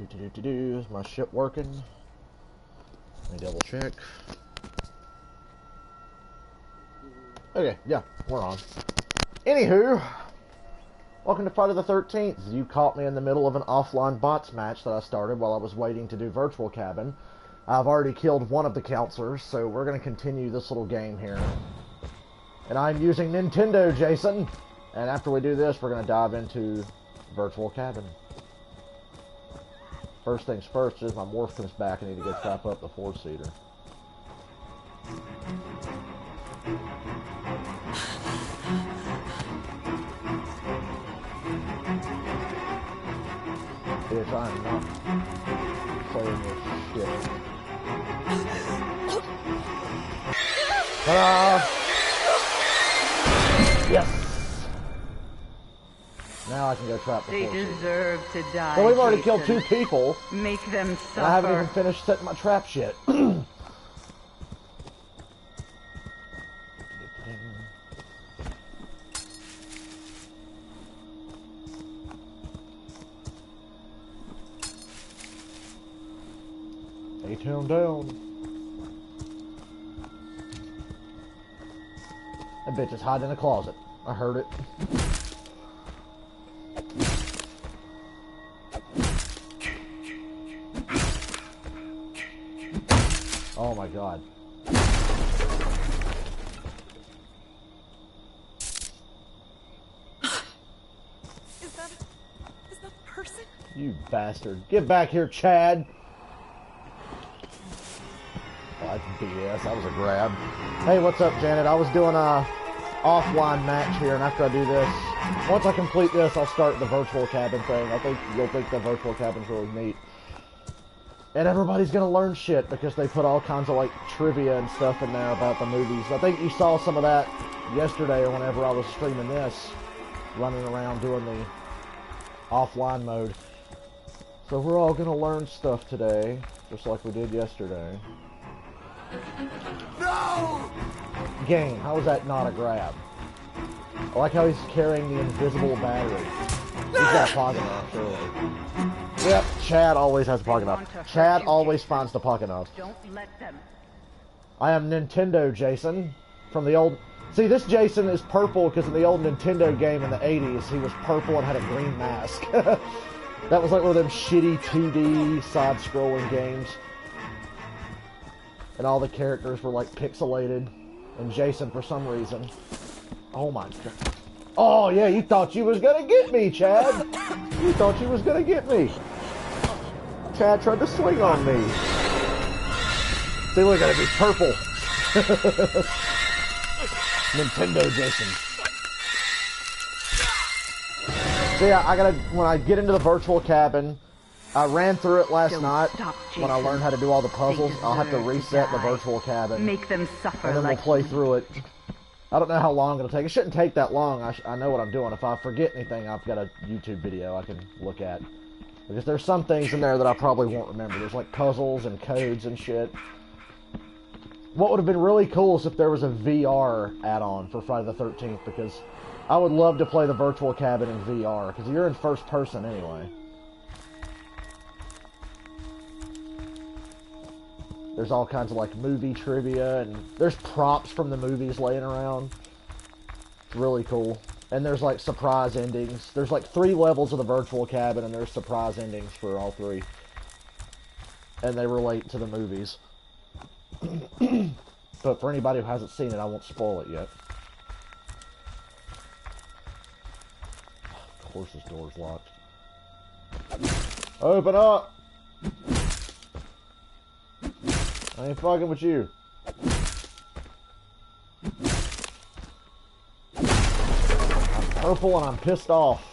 Is my shit working? Let me double check. Okay, yeah, we're on. Anywho, welcome to Friday the 13th. You caught me in the middle of an offline bots match that I started while I was waiting to do Virtual Cabin. I've already killed one of the counselors, so we're going to continue this little game here. And I'm using Nintendo, Jason. And after we do this, we're going to dive into Virtual Cabin. First things first is my morph comes back. I need to go trap up the 4-seater. Bitch, I am not playing this shit. Ta-da! Yes! Now I can go trap the 4-seater. They deserve to die. Well, we've already Jason. killed 2 people. Make them suffer. And I haven't even finished setting my trap yet. A-town down. That bitch is hiding in a closet. I heard it. Oh my god. Is that a person? You bastard. Get back here, Chad. Oh, that's BS. That was a grab. Hey, what's up, Janet? I was doing a offline match here, and after I do this, once I complete this, I'll start the Virtual Cabin thing. I think you'll think the Virtual Cabin's really neat. And everybody's gonna learn shit because they put all kinds of like trivia and stuff in there about the movies. I think you saw some of that yesterday or whenever I was streaming this, running around doing the offline mode. So we're all gonna learn stuff today, just like we did yesterday. No! Game, how is that not a grab? I like how he's carrying the invisible battery. He's got a pocket knife, surely. Yep, Chad always has a pocket knife. Chad always finds the pocket knife. Don't let them. I am Nintendo Jason from the old... See, this Jason is purple because in the old Nintendo game in the 80s, he was purple and had a green mask. That was like one of them shitty 2D side-scrolling games. And all the characters were like pixelated. And Jason, for some reason... Oh my god. Oh yeah, you thought you was gonna get me, Chad. You thought you was gonna get me. Chad tried to swing on me. See, look at it, he's purple. Nintendo Jason. So yeah, I gotta, when I get into the Virtual Cabin, I ran through it last night. When I learned how to do all the puzzles, I'll have to reset the Virtual Cabin. Make them suffer. And then we'll play through it. I don't know how long it'll take. It shouldn't take that long. I know what I'm doing. If I forget anything, I've got a YouTube video I can look at. Because there's some things in there that I probably won't remember. There's like puzzles and codes and shit. What would have been really cool is if there was a VR add-on for Friday the 13th, because I would love to play the Virtual Cabin in VR, because you're in first person anyway. There's all kinds of like movie trivia, and there's props from the movies laying around. It's really cool. And there's like surprise endings. There's like 3 levels of the Virtual Cabin, and there's surprise endings for all 3. And they relate to the movies. But for anybody who hasn't seen it, I won't spoil it yet. Of course this door's locked. Open up! I ain't fucking with you. I'm purple and I'm pissed off.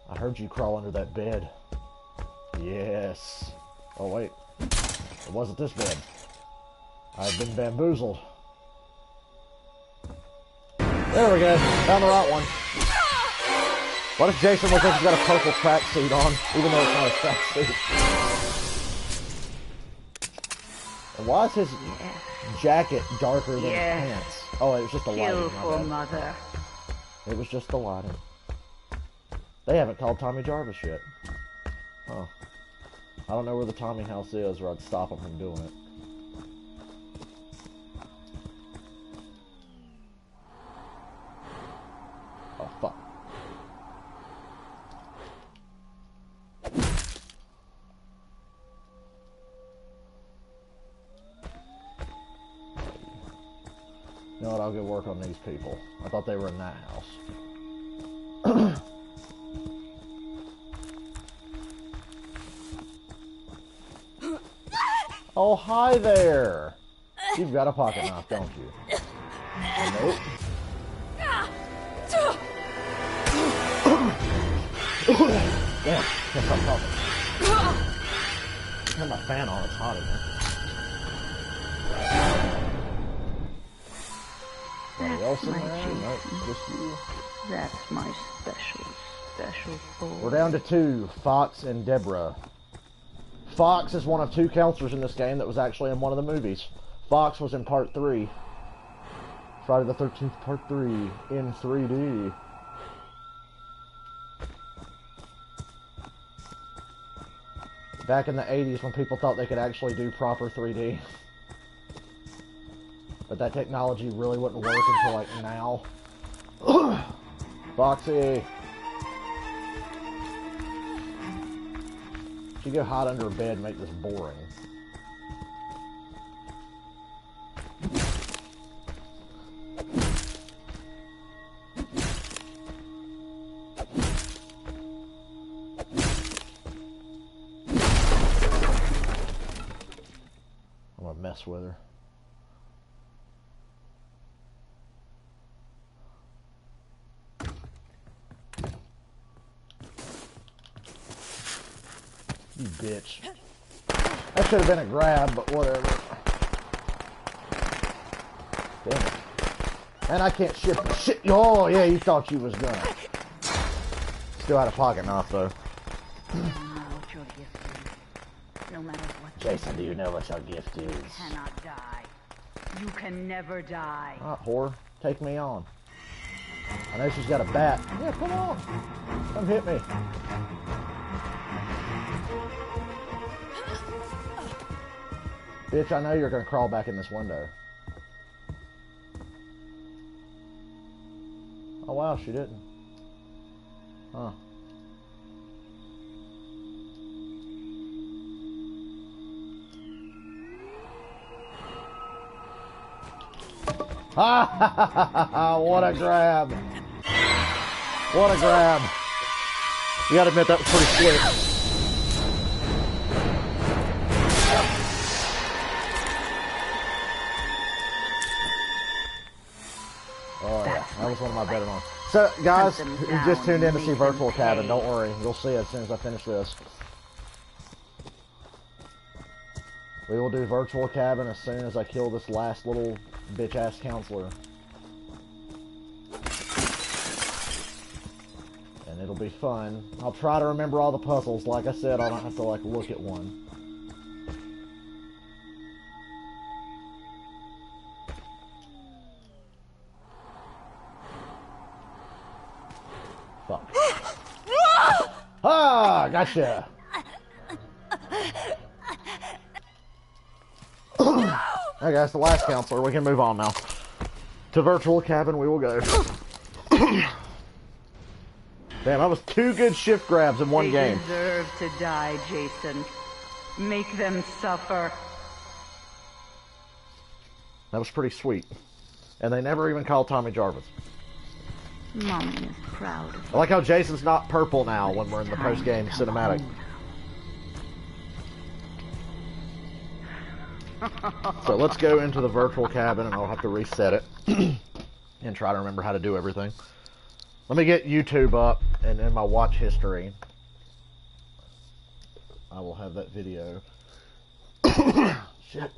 I heard you crawl under that bed. Yes. Oh wait. It wasn't this bed. I've been bamboozled. There we go. Found the right one. What if Jason looks like he's got a purple tracksuit on, even though it's not a tracksuit? And why is his Yes. jacket darker than Yes. his pants? Oh, it was just the lighting. Kill my for bad. mother. It was just the lighting. They haven't called Tommy Jarvis yet. Huh. I don't know where the Tommy house is, or I'd stop them from doing it. Oh, fuck. You know what, I'll go work on these people. I thought they were in that house. Oh, hi there! You've got a pocket knife, don't you? Nope. Damn, can't stop talking. Turn my fan on, it's hot in here. Anybody else in my there? Jason. Nope, just you. That's my special boy. We're down to 2, Fox and Deborah. Fox is one of 2 counselors in this game that was actually in one of the movies. Fox was in part 3. Friday the 13th part 3 in 3D. Back in the 80s when people thought they could actually do proper 3D. But that technology really wouldn't work until like now. Foxy! She go hide under a bed and make this boring. I'm gonna mess with her. You bitch. That should have been a grab, but whatever. Damn it. And I can't shift the shit. Oh, yeah, you thought you was gonna. Still had a pocket knife, though. You know what your gift is. No matter what. Jason, do you know what your gift is? You cannot die. You can never die. Alright, whore. Take me on. I know she's got a bat. Yeah, come on. Come hit me. Bitch, I know you're gonna crawl back in this window. Oh wow, she didn't. Huh. Ah, what a grab. What a grab. You gotta admit that was pretty slick. Oh yeah, that was one of my better ones. So guys, Hunt them you just down tuned in to and see make them Virtual Cabin. pay. Don't worry, you'll see it as soon as I finish this. We will do Virtual Cabin as soon as I kill this last little bitch-ass counselor. And it'll be fun. I'll try to remember all the puzzles. Like I said, I don't have to like look at one. Fuck. Ah, gotcha. Alright guys, the last counselor. We can move on now. To Virtual Cabin we will go. Damn, that was 2 good shift grabs in one They game. deserve to die, Jason. Make them suffer. That was pretty sweet. And they never even called Tommy Jarvis. Mommy is proud of I like how Jason's not purple now when we're in the post-game cinematic. So let's go into the Virtual Cabin and I'll have to reset it and try to remember how to do everything. Let me get YouTube up and in my watch history I will have that video. Shit. Let's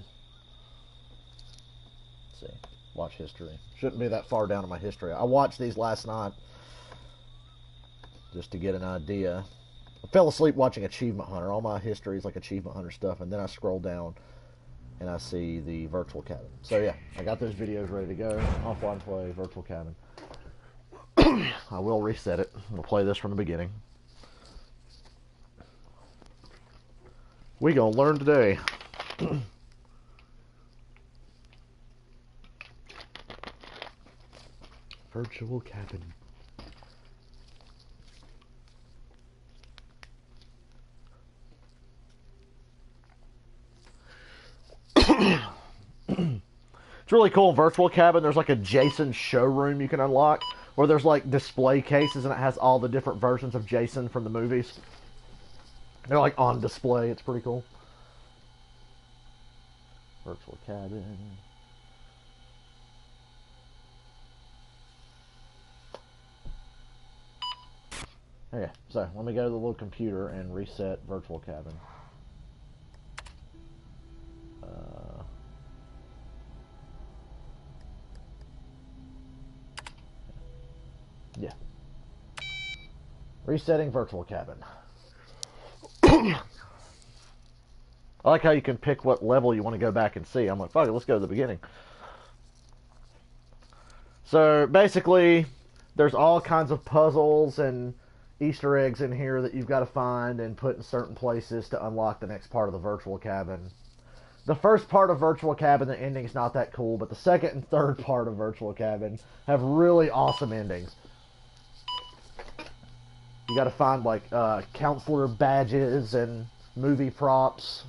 see. Watch history. Shouldn't be that far down in my history. I watched these last night just to get an idea. I fell asleep watching Achievement Hunter. All my history is like Achievement Hunter stuff, and then I scrolled down and I see the virtual cabin. So yeah, I got those videos ready to go. Offline play, virtual cabin. I will reset it. We'll play this from the beginning. We gonna learn today. Virtual cabin. It's really cool in Virtual Cabin. There's like a Jason showroom you can unlock where there's like display cases and it has all the different versions of Jason from the movies. They're like on display. It's pretty cool. Virtual Cabin. Okay, so let me go to the little computer and reset Virtual Cabin. Yeah. Resetting Virtual Cabin. I like how you can pick what level you want to go back and see. I'm like, fuck it, let's go to the beginning. So basically, there's all kinds of puzzles and Easter eggs in here that you've got to find and put in certain places to unlock the next part of the Virtual Cabin. The first part of Virtual Cabin, the ending's not that cool, but the second and third part of Virtual Cabin have really awesome endings. You got to find like counselor badges and movie props.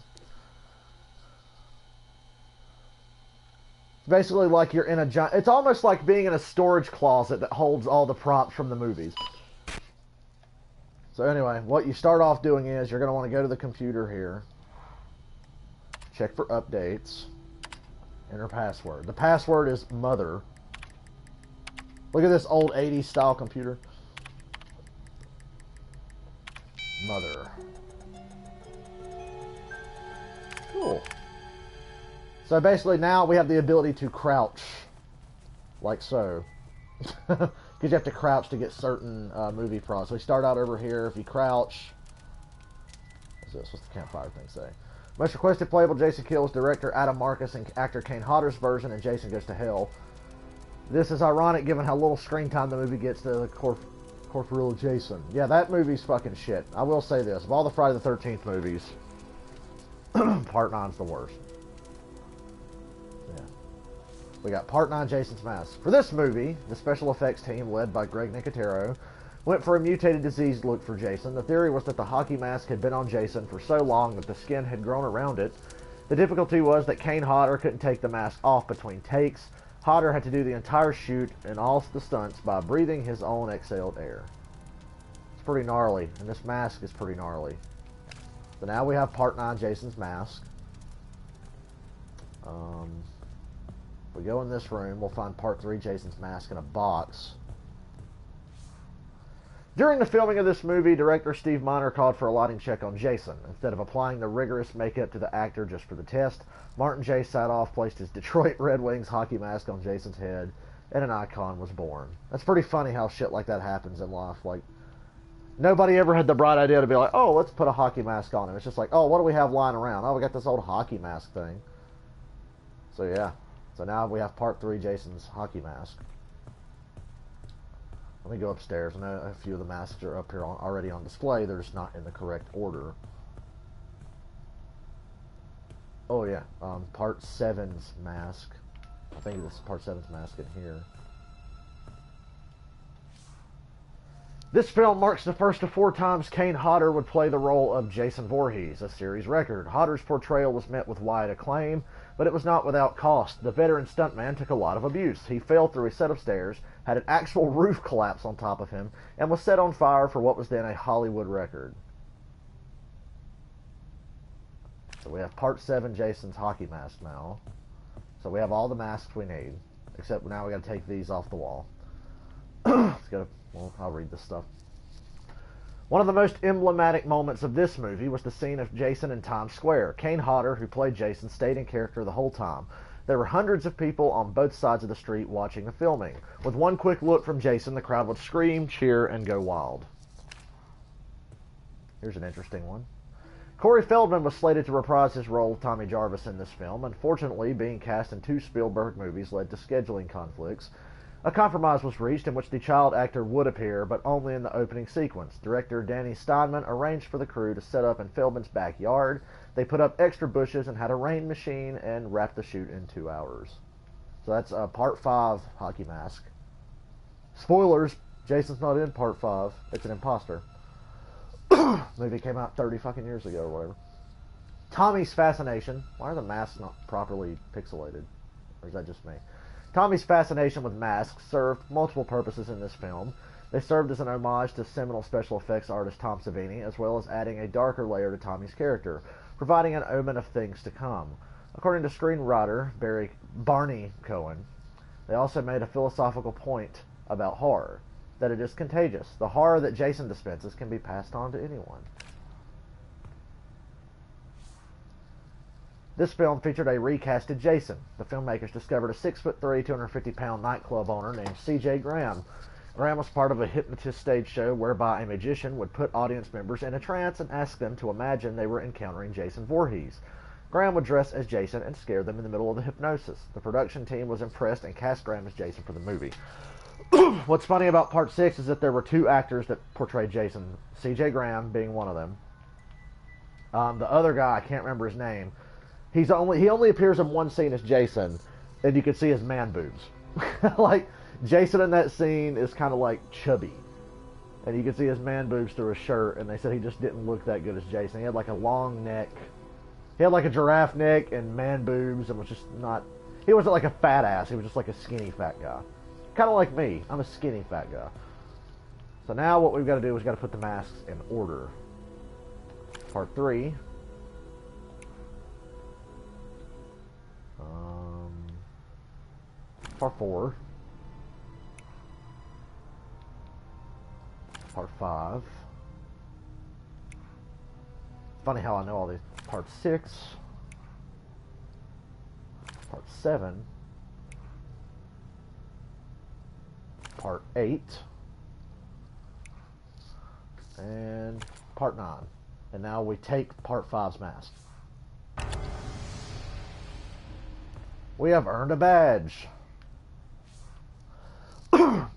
Basically, like you're in a giant. It's almost like being in a storage closet that holds all the props from the movies. So anyway, what you start off doing is you're going to want to go to the computer here, check for updates, enter password. The password is mother. Look at this old 80s style computer. Mother. Cool. So basically now we have the ability to crouch, like so. Because you have to crouch to get certain movie props. So we start out over here. If you crouch, what's this? What's the campfire thing say? Most requested playable Jason kills director Adam Marcus and actor Kane Hodder's version, and Jason Goes to Hell. This is ironic given how little screen time the movie gets to the Corporeal Jason. Yeah, that movie's fucking shit. I will say this. Of all the Friday the 13th movies, Part 9's the worst. Yeah. We got Part 9, Jason's Mask. For this movie, the special effects team, led by Greg Nicotero, went for a mutated diseased look for Jason. The theory was that the hockey mask had been on Jason for so long that the skin had grown around it. The difficulty was that Kane Hodder couldn't take the mask off between takes. Hodder had to do the entire shoot and all the stunts by breathing his own exhaled air. It's pretty gnarly, and this mask is pretty gnarly. So now we have Part 9, Jason's Mask. If we go in this room, we'll find Part 3, Jason's Mask, in a box. During the filming of this movie, director Steve Miner called for a lighting check on Jason. Instead of applying the rigorous makeup to the actor just for the test, Martin J. Sadoff placed his Detroit Red Wings hockey mask on Jason's head, and an icon was born. That's pretty funny how shit like that happens in life. Like, nobody ever had the bright idea to be like, oh, let's put a hockey mask on him. It's just like, oh, what do we have lying around? Oh, we got this old hockey mask thing. So yeah. So now we have Part 3, Jason's hockey mask. Let me go upstairs. I know a few of the masks are up here already on display. They're just not in the correct order. Oh yeah, Part 7's mask. I think this is Part 7's mask in here. This film marks the first of 4 times Kane Hodder would play the role of Jason Voorhees, a series record. Hodder's portrayal was met with wide acclaim, but it was not without cost. The veteran stuntman took a lot of abuse. He fell through a set of stairs, had an actual roof collapse on top of him, and was set on fire for what was then a Hollywood record. So we have Part 7, Jason's hockey mask now. So we have all the masks we need, except now we got to take these off the wall. Let's go. Well, I'll read this stuff. One of the most emblematic moments of this movie was the scene of Jason in Times Square. Kane Hodder, who played Jason, stayed in character the whole time. There were hundreds of people on both sides of the street watching the filming. With one quick look from Jason, the crowd would scream, cheer, and go wild. Here's an interesting one. Corey Feldman was slated to reprise his role of Tommy Jarvis in this film. Unfortunately, being cast in 2 Spielberg movies led to scheduling conflicts. A compromise was reached in which the child actor would appear, but only in the opening sequence. Director Danny Steinman arranged for the crew to set up in Feldman's backyard. They put up extra bushes and had a rain machine and wrapped the shoot in 2 hours. So that's part 5, Hockey Mask. Spoilers, Jason's not in part 5. It's an imposter. Movie came out 30 fucking years ago or whatever. Tommy's fascination. Why are the masks not properly pixelated? Or is that just me? Tommy's fascination with masks served multiple purposes in this film. They served as an homage to seminal special effects artist Tom Savini, as well as adding a darker layer to Tommy's character, providing an omen of things to come. According to screenwriter Barney Cohen, they also made a philosophical point about horror, that it is contagious. The horror that Jason dispenses can be passed on to anyone. This film featured a recasted Jason. The filmmakers discovered a 6'3", 250-pound nightclub owner named C.J. Graham. Graham was part of a hypnotist stage show whereby a magician would put audience members in a trance and ask them to imagine they were encountering Jason Voorhees. Graham would dress as Jason and scare them in the middle of the hypnosis. The production team was impressed and cast Graham as Jason for the movie. What's funny about part 6 is that there were 2 actors that portrayed Jason, C.J. Graham being one of them. The other guy, I can't remember his name. He only appears in one scene as Jason, and you can see his man boobs. Like, Jason in that scene is kind of like chubby, and you can see his man boobs through his shirt, and they said he just didn't look that good as Jason. He had like a long neck. He had like a giraffe neck and man boobs, and was just not... He wasn't like a fat ass, he was just like a skinny fat guy. Kind of like me. I'm a skinny fat guy. So now what we've got to do is we've got to put the masks in order. Part 3. Part 4. Part 5. Funny how I know all these. Part 6. Part 7. Part 8. And Part 9. And now we take Part 5's mask. We have earned a badge.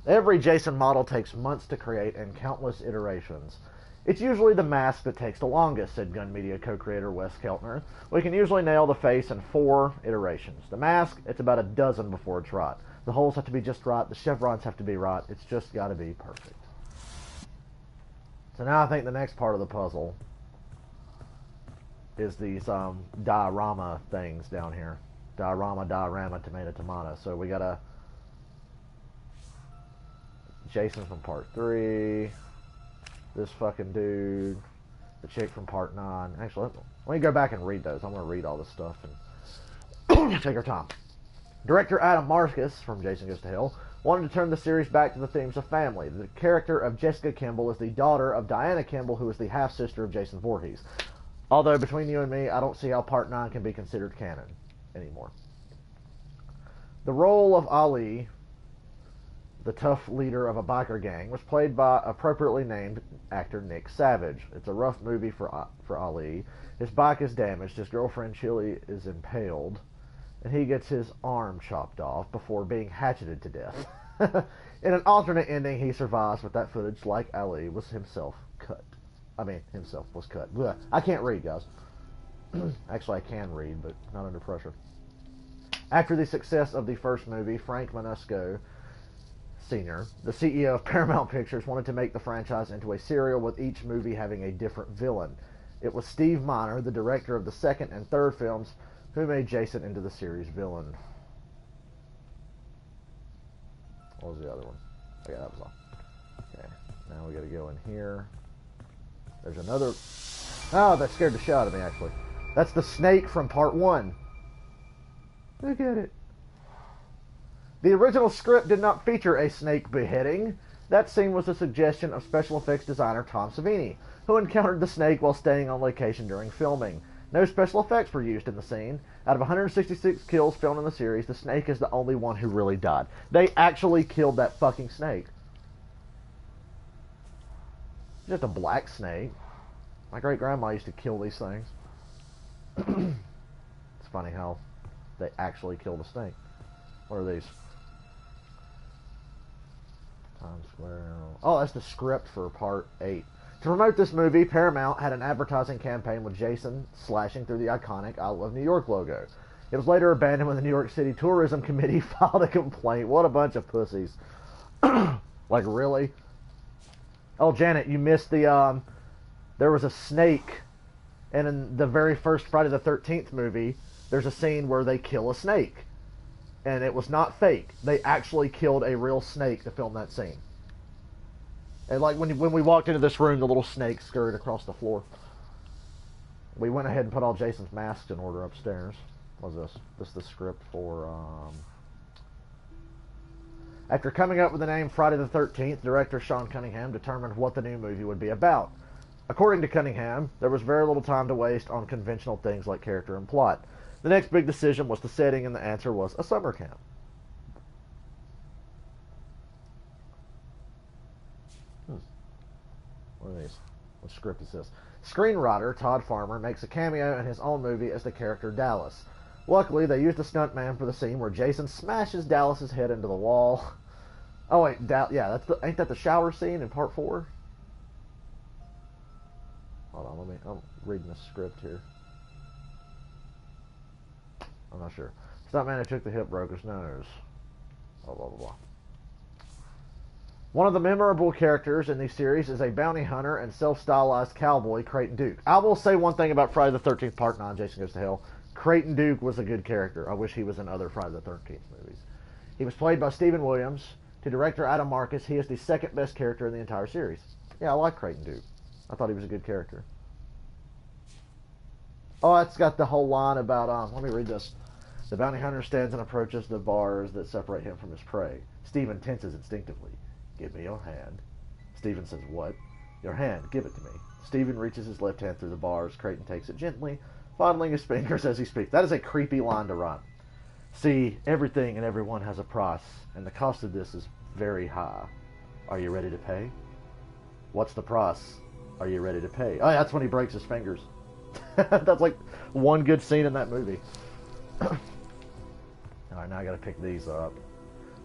Every Jason model takes months to create and countless iterations. It's usually the mask that takes the longest, said Gun Media co-creator Wes Keltner. We can usually nail the face in 4 iterations. The mask, it's about a dozen before it's right. The holes have to be just right. The chevrons have to be right. It's just got to be perfect. So now I think the next part of the puzzle is these diorama things down here. Diorama, tomato. So we got to... Jason from part 3, this fucking dude, the chick from part 9. Actually, let me go back and read those. I'm going to read all this stuff and take our time. Director Adam Marcus, from Jason Goes to Hell, wanted to turn the series back to the themes of family. The character of Jessica Kimball is the daughter of Diana Kimball, who is the half-sister of Jason Voorhees. Although, between you and me, I don't see how part 9 can be considered canon anymore. The role of Ali, the tough leader of a biker gang, was played by appropriately named actor Nick Savage. It's a rough movie for Ali. His bike is damaged, his girlfriend Chili is impaled, and he gets his arm chopped off before being hatcheted to death. In an alternate ending, he survives, but that footage, like Ali, was himself cut. Himself was cut. Blech. I can't read, guys. Actually, I can read, but not under pressure. After the success of the first movie, Frank Manusco Sr., the CEO of Paramount Pictures, wanted to make the franchise into a serial with each movie having a different villain. It was Steve Miner, the director of the second and third films, who made Jason into the series villain. What was the other one? Okay, that was all. Okay, now we gotta go in here. There's another... Oh, that scared the shit out of me, actually. That's the snake from part 1. Look at it. The original script did not feature a snake beheading. That scene was a suggestion of special effects designer Tom Savini, who encountered the snake while staying on location during filming. No special effects were used in the scene. Out of 166 kills filmed in the series, the snake is the only one who really died. They actually killed that fucking snake. Just a black snake. My great-grandma used to kill these things. It's funny how they actually killed a snake. What are these? Times Square. Oh, that's the script for part 8. To promote this movie, Paramount had an advertising campaign with Jason slashing through the iconic I Love New York logo. It was later abandoned when the New York City Tourism Committee filed a complaint. What a bunch of pussies. Like, really? Oh, Janet, you missed the, there was a snake, and in the very first Friday the 13th movie, there's a scene where they kill a snake. And it was not fake. They actually killed a real snake to film that scene. And like when we walked into this room, the little snake scurried across the floor. We went ahead and put all Jason's masks in order upstairs. What was this? This is the script for... After coming up with the name Friday the 13th, director Sean Cunningham determined what the new movie would be about. According to Cunningham, there was very little time to waste on conventional things like character and plot. The next big decision was the setting, and the answer was a summer camp. What are these? What script is this? Screenwriter Todd Farmer makes a cameo in his own movie as the character Dallas. Luckily, they used a stuntman for the scene where Jason smashes Dallas's head into the wall. Oh wait, yeah, ain't that the shower scene in part 4? Hold on, I'm reading the script here. I'm not sure. Stuntman who took the hit broke his nose. Blah, blah, blah, blah. One of the memorable characters in these series is a bounty hunter and self-stylized cowboy, Creighton Duke. I will say one thing about Friday the 13th Part 9, Jason Goes to Hell. Creighton Duke was a good character. I wish he was in other Friday the 13th movies. He was played by Stephen Williams. To director Adam Marcus, he is the second best character in the entire series. Yeah, I like Creighton Duke. I thought he was a good character. Oh, it's got the whole line about, let me read this. The bounty hunter stands and approaches the bars that separate him from his prey. Stephen tenses instinctively. Give me your hand. Stephen says, what? Your hand, give it to me. Stephen reaches his left hand through the bars. Creighton takes it gently, fondling his fingers as he speaks. That is a creepy line to write. See, everything and everyone has a price, and the cost of this is very high. Are you ready to pay? What's the price? Are you ready to pay? Oh, that's when he breaks his fingers. That's like one good scene in that movie. Alright, now I gotta pick these up.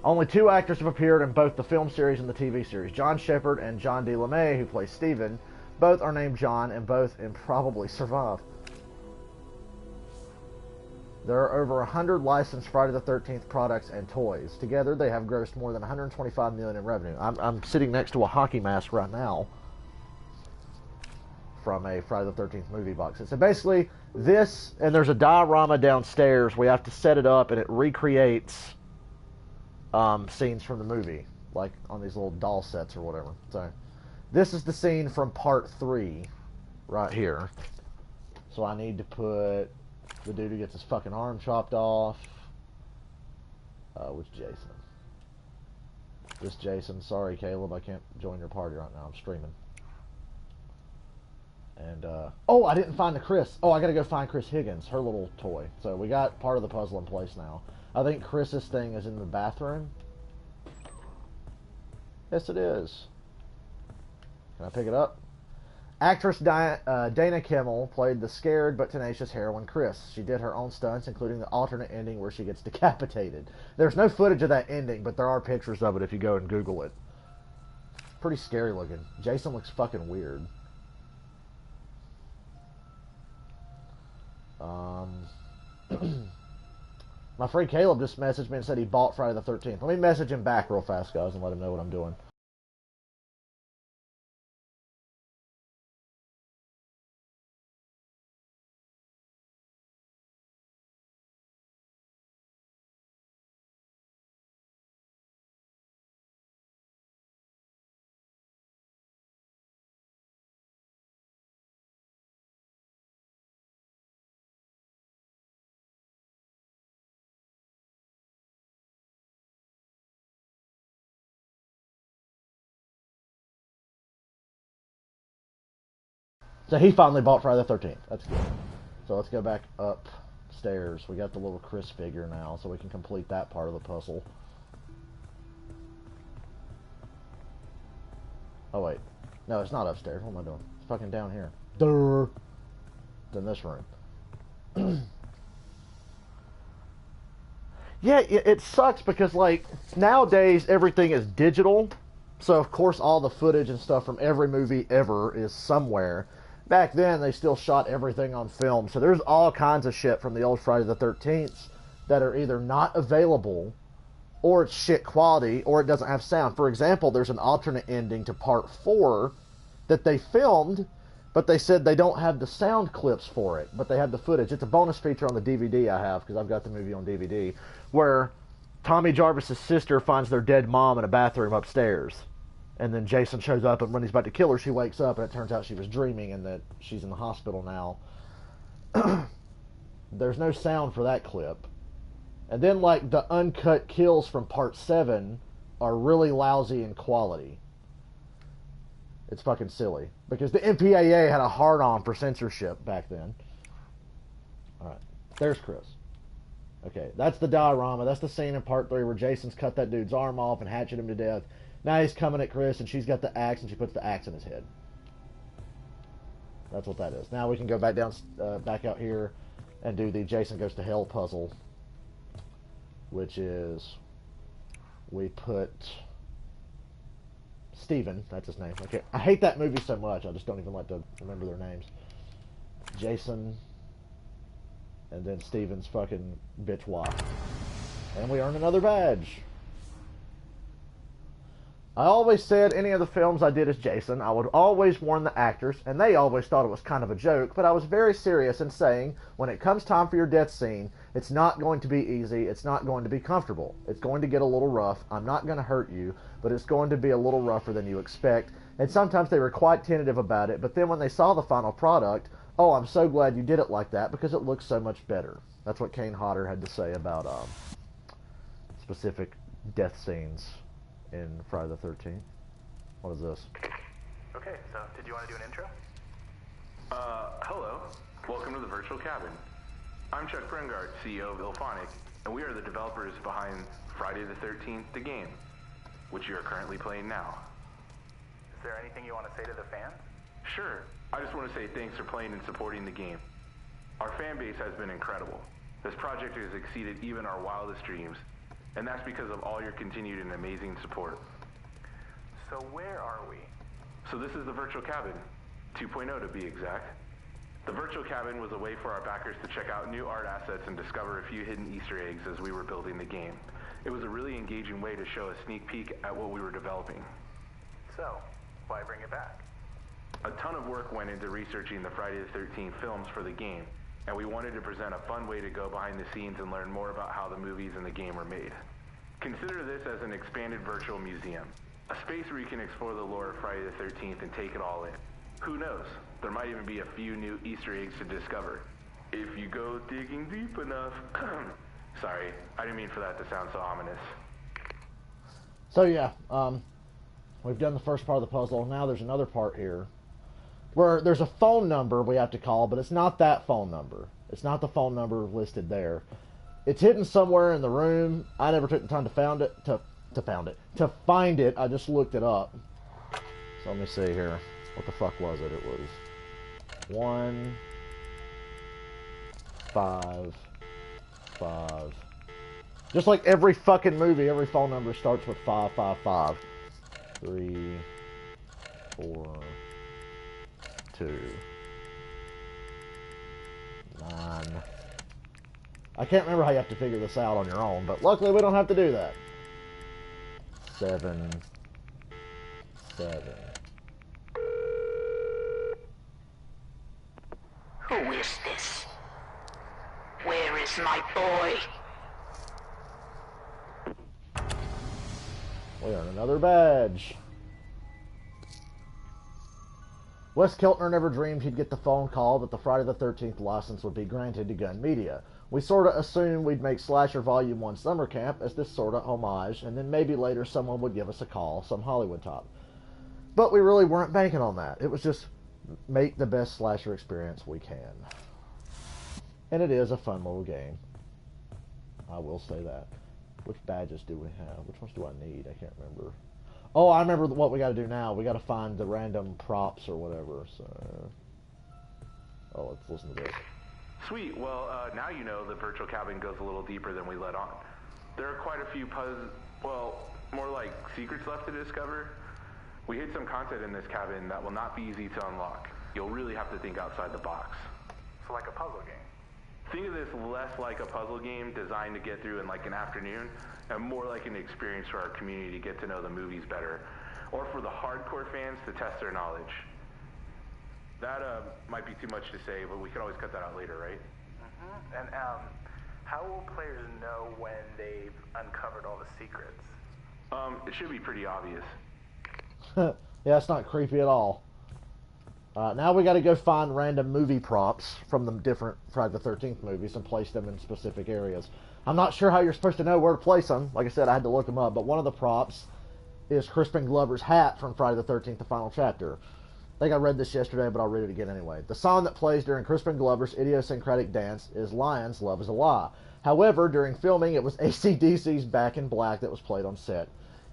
Only 2 actors have appeared in both the film series and the TV series. John Shepard and John D. LeMay, who plays Stephen. Both are named John, and both improbably survive. There are over 100 licensed Friday the 13th products and toys. Together, they have grossed more than $125 million in revenue. I'm sitting next to a hockey mask right now from a Friday the 13th movie box. So basically, this, and there's a diorama downstairs. We have to set it up, and it recreates scenes from the movie, like on these little doll sets or whatever. So this is the scene from part 3 right here. So I need to put the dude who gets his fucking arm chopped off. Which Jason? This Jason. Sorry, Caleb, I can't join your party right now. I'm streaming. And, oh, I didn't find the Chris. Oh, I gotta go find Chris Higgins, her little toy. So we got part of the puzzle in place now. I think Chris's thing is in the bathroom. Yes, it is. Can I pick it up? Actress Dana Kimmel played the scared but tenacious heroine Chris. She did her own stunts, including the alternate ending where she gets decapitated. There's no footage of that ending, but there are pictures of it if you go and Google it. Pretty scary looking. Jason looks fucking weird. My friend Caleb just messaged me and said he bought Friday the 13th. Let me message him back real fast, guys, and let him know what I'm doing. So he finally bought Friday the 13th. That's good. So let's go back upstairs. We got the little Chris figure now, so we can complete that part of the puzzle. Oh, wait. No, it's not upstairs. What am I doing? It's fucking down here. than this room. Yeah, it sucks because, like, nowadays everything is digital. So, of course, all the footage and stuff from every movie ever is somewhere. Back then, they still shot everything on film. So there's all kinds of shit from the old Friday the 13th that are either not available, or it's shit quality, or it doesn't have sound. For example, there's an alternate ending to Part 4 that they filmed, but they said they don't have the sound clips for it, but they have the footage. It's a bonus feature on the DVD I have, because I've got the movie on DVD, where Tommy Jarvis's sister finds their dead mom in a bathroom upstairs. And then Jason shows up, and when he's about to kill her, she wakes up, and it turns out she was dreaming and that she's in the hospital now. There's no sound for that clip. And then, like, the uncut kills from Part 7 are really lousy in quality. It's fucking silly. Because the MPAA had a hard-on for censorship back then. Alright, there's Chris. Okay, that's the diorama. That's the scene in Part 3 where Jason's cut that dude's arm off and hatcheted him to death. Now he's coming at Chris, and she's got the axe, and she puts the axe in his head. That's what that is. Now we can go back down, back out here, and do the Jason Goes to Hell puzzle, which is we put Steven, that's his name. Okay, I hate that movie so much. I just don't even like to remember their names. Jason, and then Steven's fucking bitch wife, and we earn another badge. I always said any of the films I did as Jason, I would always warn the actors, and they always thought it was kind of a joke, but I was very serious in saying, when it comes time for your death scene, it's not going to be easy, it's not going to be comfortable. It's going to get a little rough, I'm not going to hurt you, but it's going to be a little rougher than you expect, and sometimes they were quite tentative about it, but then when they saw the final product, oh, I'm so glad you did it like that, because it looks so much better. That's what Kane Hodder had to say about specific death scenes in Friday the 13th. What is this? Okay, so did you want to do an intro? Hello. Welcome to the Virtual Cabin. I'm Chuck Brengard, CEO of IllFonic, and we are the developers behind Friday the 13th, the game, which you are currently playing now. Is there anything you want to say to the fans? Sure. I just want to say thanks for playing and supporting the game. Our fan base has been incredible. This project has exceeded even our wildest dreams, and that's because of all your continued and amazing support. So where are we? So this is the Virtual Cabin, 2.0 to be exact. The Virtual Cabin was a way for our backers to check out new art assets and discover a few hidden Easter eggs as we were building the game. It was a really engaging way to show a sneak peek at what we were developing. So, why bring it back? A ton of work went into researching the Friday the 13th films for the game, and we wanted to present a fun way to go behind the scenes and learn more about how the movies and the game were made. Consider this as an expanded virtual museum, a space where you can explore the lore of Friday the 13th and take it all in. Who knows? There might even be a few new Easter eggs to discover, if you go digging deep enough. Sorry, I didn't mean for that to sound so ominous. So yeah, we've done the first part of the puzzle. Now there's another part here where there's a phone number we have to call, but it's not that phone number. It's not the phone number listed there. It's hidden somewhere in the room. I never took the time to find it. I just looked it up. So let me see here. What the fuck was it? It was 1 5 5. Just like every fucking movie, every phone number starts with 555. 3 4 2 9. I can't remember how you have to figure this out on your own, but luckily we don't have to do that. 7 7. Who is this? Where is my boy? We earn another badge. Wes Keltner never dreamed he'd get the phone call that the Friday the 13th license would be granted to Gun Media. We sorta assumed we'd make Slasher Volume 1 Summer Camp as this sorta homage, and then maybe later someone would give us a call, some Hollywood top. But we really weren't banking on that. It was just make the best slasher experience we can. And it is a fun little game. I will say that. Which badges do we have? Which ones do I need? I can't remember. Oh, I remember what we got to do now. We got to find the random props or whatever. So Oh, let's listen to this. Sweet. Well, now you know the virtual cabin goes a little deeper than we let on. There are quite a few more like secrets left to discover. We hid some content in this cabin that will not be easy to unlock. You'll really have to think outside the box. So like a puzzle game. Think of this less like a puzzle game designed to get through in like an afternoon, and more like an experience for our community to get to know the movies better, or for the hardcore fans to test their knowledge. That might be too much to say, but we could always cut that out later, right? Mm-hmm. And how will players know when they've uncovered all the secrets? It should be pretty obvious. Yeah, it's not creepy at all. Now we got to go find random movie props from the different Friday the 13th movies and place them in specific areas. I'm not sure how you're supposed to know where to place them. Like I said, I had to look them up. But one of the props is Crispin Glover's hat from Friday the 13th, the final chapter. I think I read this yesterday, but I'll read it again anyway. The song that plays during Crispin Glover's idiosyncratic dance is Lion's Love is a Lie. However, during filming, it was AC/DC's Back in Black that was played on set.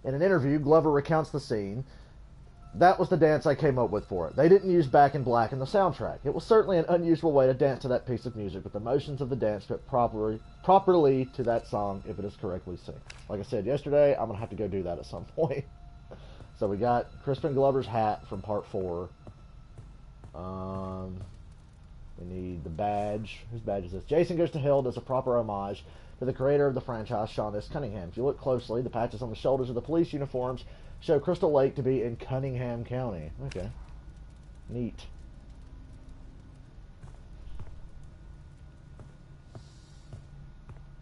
In an interview, Glover recounts the scene. That was the dance I came up with for it. They didn't use Back in Black in the soundtrack. It was certainly an unusual way to dance to that piece of music, but the motions of the dance fit properly to that song if it is correctly synced. Like I said yesterday, I'm going to have to go do that at some point. So we got Crispin Glover's hat from Part 4. We need the badge. Whose badge is this? Jason Goes to Hell does a proper homage to the creator of the franchise, Sean S. Cunningham. If you look closely, the patches on the shoulders of the police uniforms show Crystal Lake to be in Cunningham County. Okay. Neat.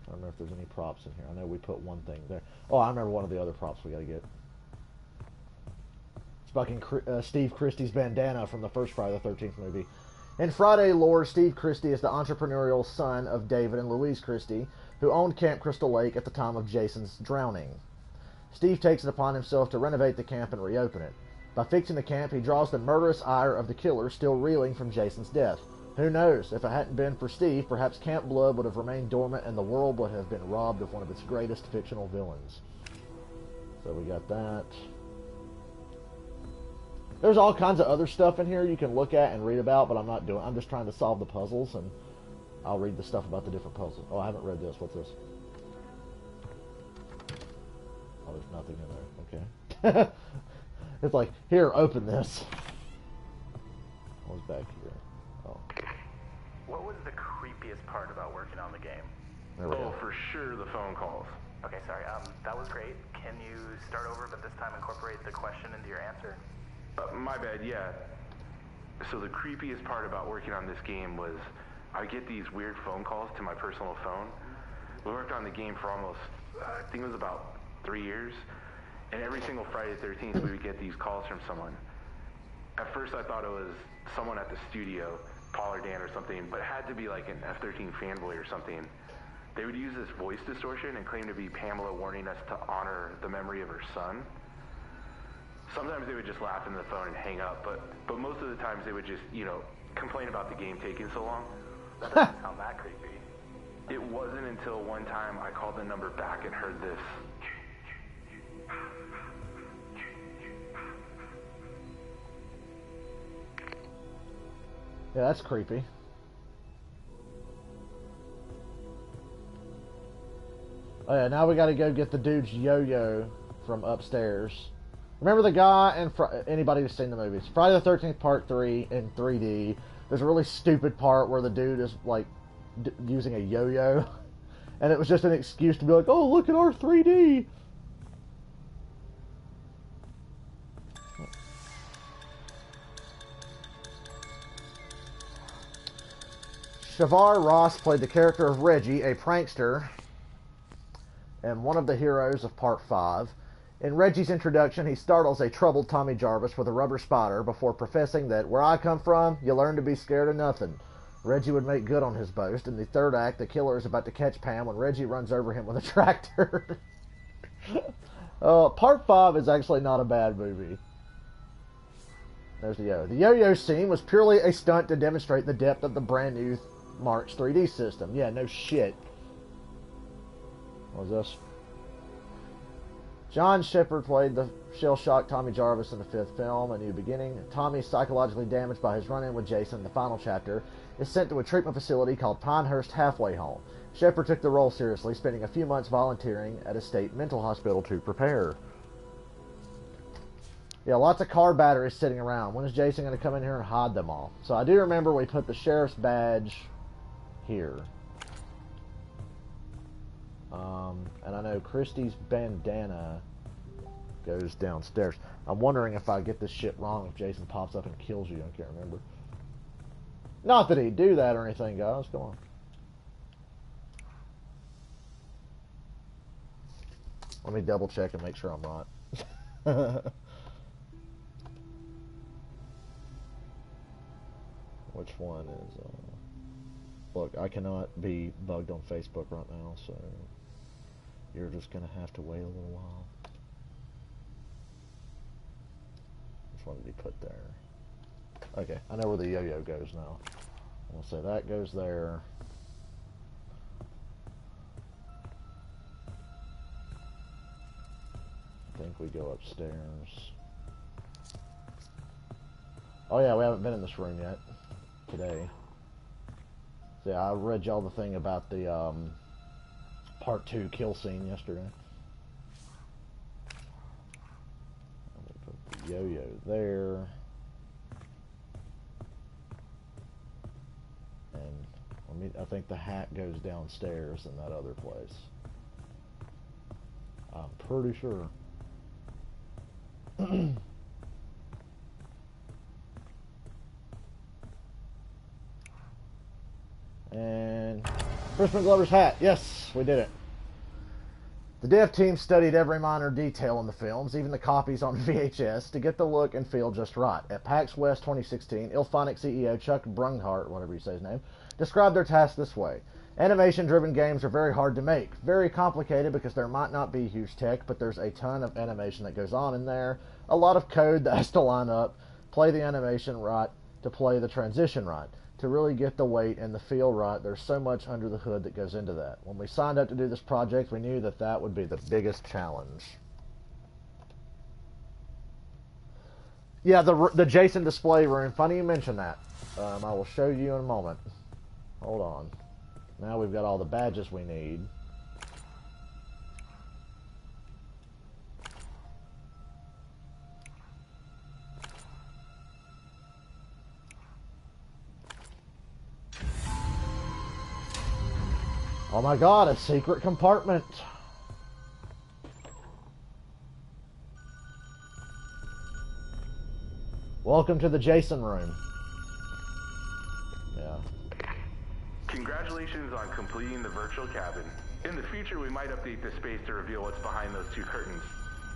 I don't know if there's any props in here. I know we put one thing there. Oh, I remember one of the other props we got to get. It's fucking Steve Christie's bandana from the first Friday the 13th movie. In Friday lore, Steve Christie is the entrepreneurial son of David and Louise Christie, who owned Camp Crystal Lake at the time of Jason's drowning. Steve takes it upon himself to renovate the camp and reopen it. By fixing the camp, he draws the murderous ire of the killer still reeling from Jason's death. Who knows, if it hadn't been for Steve, perhaps Camp Blood would have remained dormant and the world would have been robbed of one of its greatest fictional villains. So we got that. There's all kinds of other stuff in here you can look at and read about, but I'm just trying to solve the puzzles, and I'll read the stuff about the different puzzles. Oh, I haven't read this. What's this? Oh, there's nothing in there. Okay. It's like, here, open this. What's back here? Oh. What was the creepiest part about working on the game? There we go. Oh, for sure, the phone calls. Okay, sorry. That was great. Can you start over, but this time incorporate the question into your answer? My bad, yeah. So the creepiest part about working on this game was I get these weird phone calls to my personal phone. We worked on the game for almost, I think it was about 3 years. And every single Friday the 13th, we would get these calls from someone. At first, I thought it was someone at the studio, Paul or Dan or something, but it had to be like an F-13 fanboy or something. They would use this voice distortion and claim to be Pamela warning us to honor the memory of her son. Sometimes they would just laugh into the phone and hang up, but most of the times they would just, complain about the game taking so long. That doesn't sound that creepy. It wasn't until one time I called the number back and heard this. Yeah, that's creepy. Oh yeah, now we gotta go get the dude's yo-yo from upstairs. Remember the guy in anybody who's seen the movies? Friday the 13th Part 3 in 3D. There's a really stupid part where the dude is like using a yo-yo. And it was just an excuse to be like, oh, look at our 3D. Shavar Ross played the character of Reggie, a prankster, and one of the heroes of Part 5. In Reggie's introduction, he startles a troubled Tommy Jarvis with a rubber spotter before professing that, where I come from, you learn to be scared of nothing. Reggie would make good on his boast. In the third act, the killer is about to catch Pam when Reggie runs over him with a tractor. Part 5 is actually not a bad movie. There's the yo. The yo-yo scene was purely a stunt to demonstrate the depth of the brand new Mark's 3D system. Yeah, no shit. What was this? John Shepard played the shell-shocked Tommy Jarvis in the 5th film, A New Beginning. Tommy is psychologically damaged by his run-in with Jason in the final chapter, is sent to a treatment facility called Pinehurst Halfway Home. Shepard took the role seriously, spending a few months volunteering at a state mental hospital to prepare. Yeah, lots of car batteries sitting around. When is Jason going to come in here and hide them all? So I do remember we put the sheriff's badge here. And I know Christie's bandana goes downstairs. I'm wondering if I get this shit wrong, if Jason pops up and kills you. I can't remember. Not that he'd do that or anything, guys. Come on. Let me double check and make sure I'm right. Which one is... Look, I cannot be bugged on Facebook right now, so you're just going to have to wait a little while. Which one did he put there? Okay, I know where the yo-yo goes now. I'm going to say that goes there. I think we go upstairs. Oh yeah, we haven't been in this room yet today. So yeah, I read y'all the thing about the part 2 kill scene yesterday. I'm gonna put the yo-yo there. And I think the hat goes downstairs in that other place. I'm pretty sure. And Crispin Glover's hat. Yes, we did it. The dev team studied every minor detail in the films, even the copies on VHS, to get the look and feel just right. At PAX West 2016, IllFonic CEO Chuck Brunghart, whatever you say his name, described their task this way. Animation-driven games are very hard to make. Very complicated because there might not be huge tech, but there's a ton of animation that goes on in there. A lot of code that has to line up, play the animation right, to play the transition right. To really get the weight and the feel right, there's so much under the hood that goes into that. When we signed up to do this project, we knew that that would be the biggest challenge. Yeah, the Jason display room. Funny you mention that. I will show you in a moment. Hold on. Now we've got all the badges we need. Oh my god, a secret compartment. Welcome to the Jason room. Yeah. Congratulations on completing the virtual cabin. In the future, we might update this space to reveal what's behind those 2 curtains.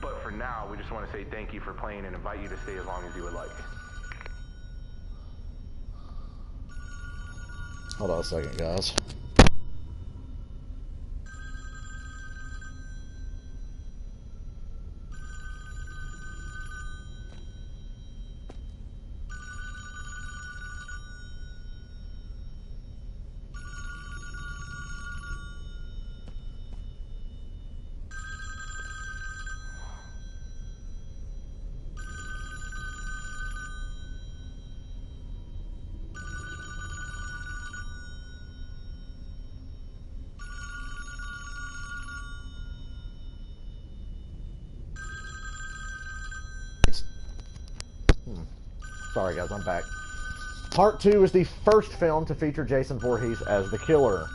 But for now, we just want to say thank you for playing and invite you to stay as long as you would like. Hold on a second, guys. Sorry guys, I'm back. Part 2 is the first film to feature Jason Voorhees as the killer.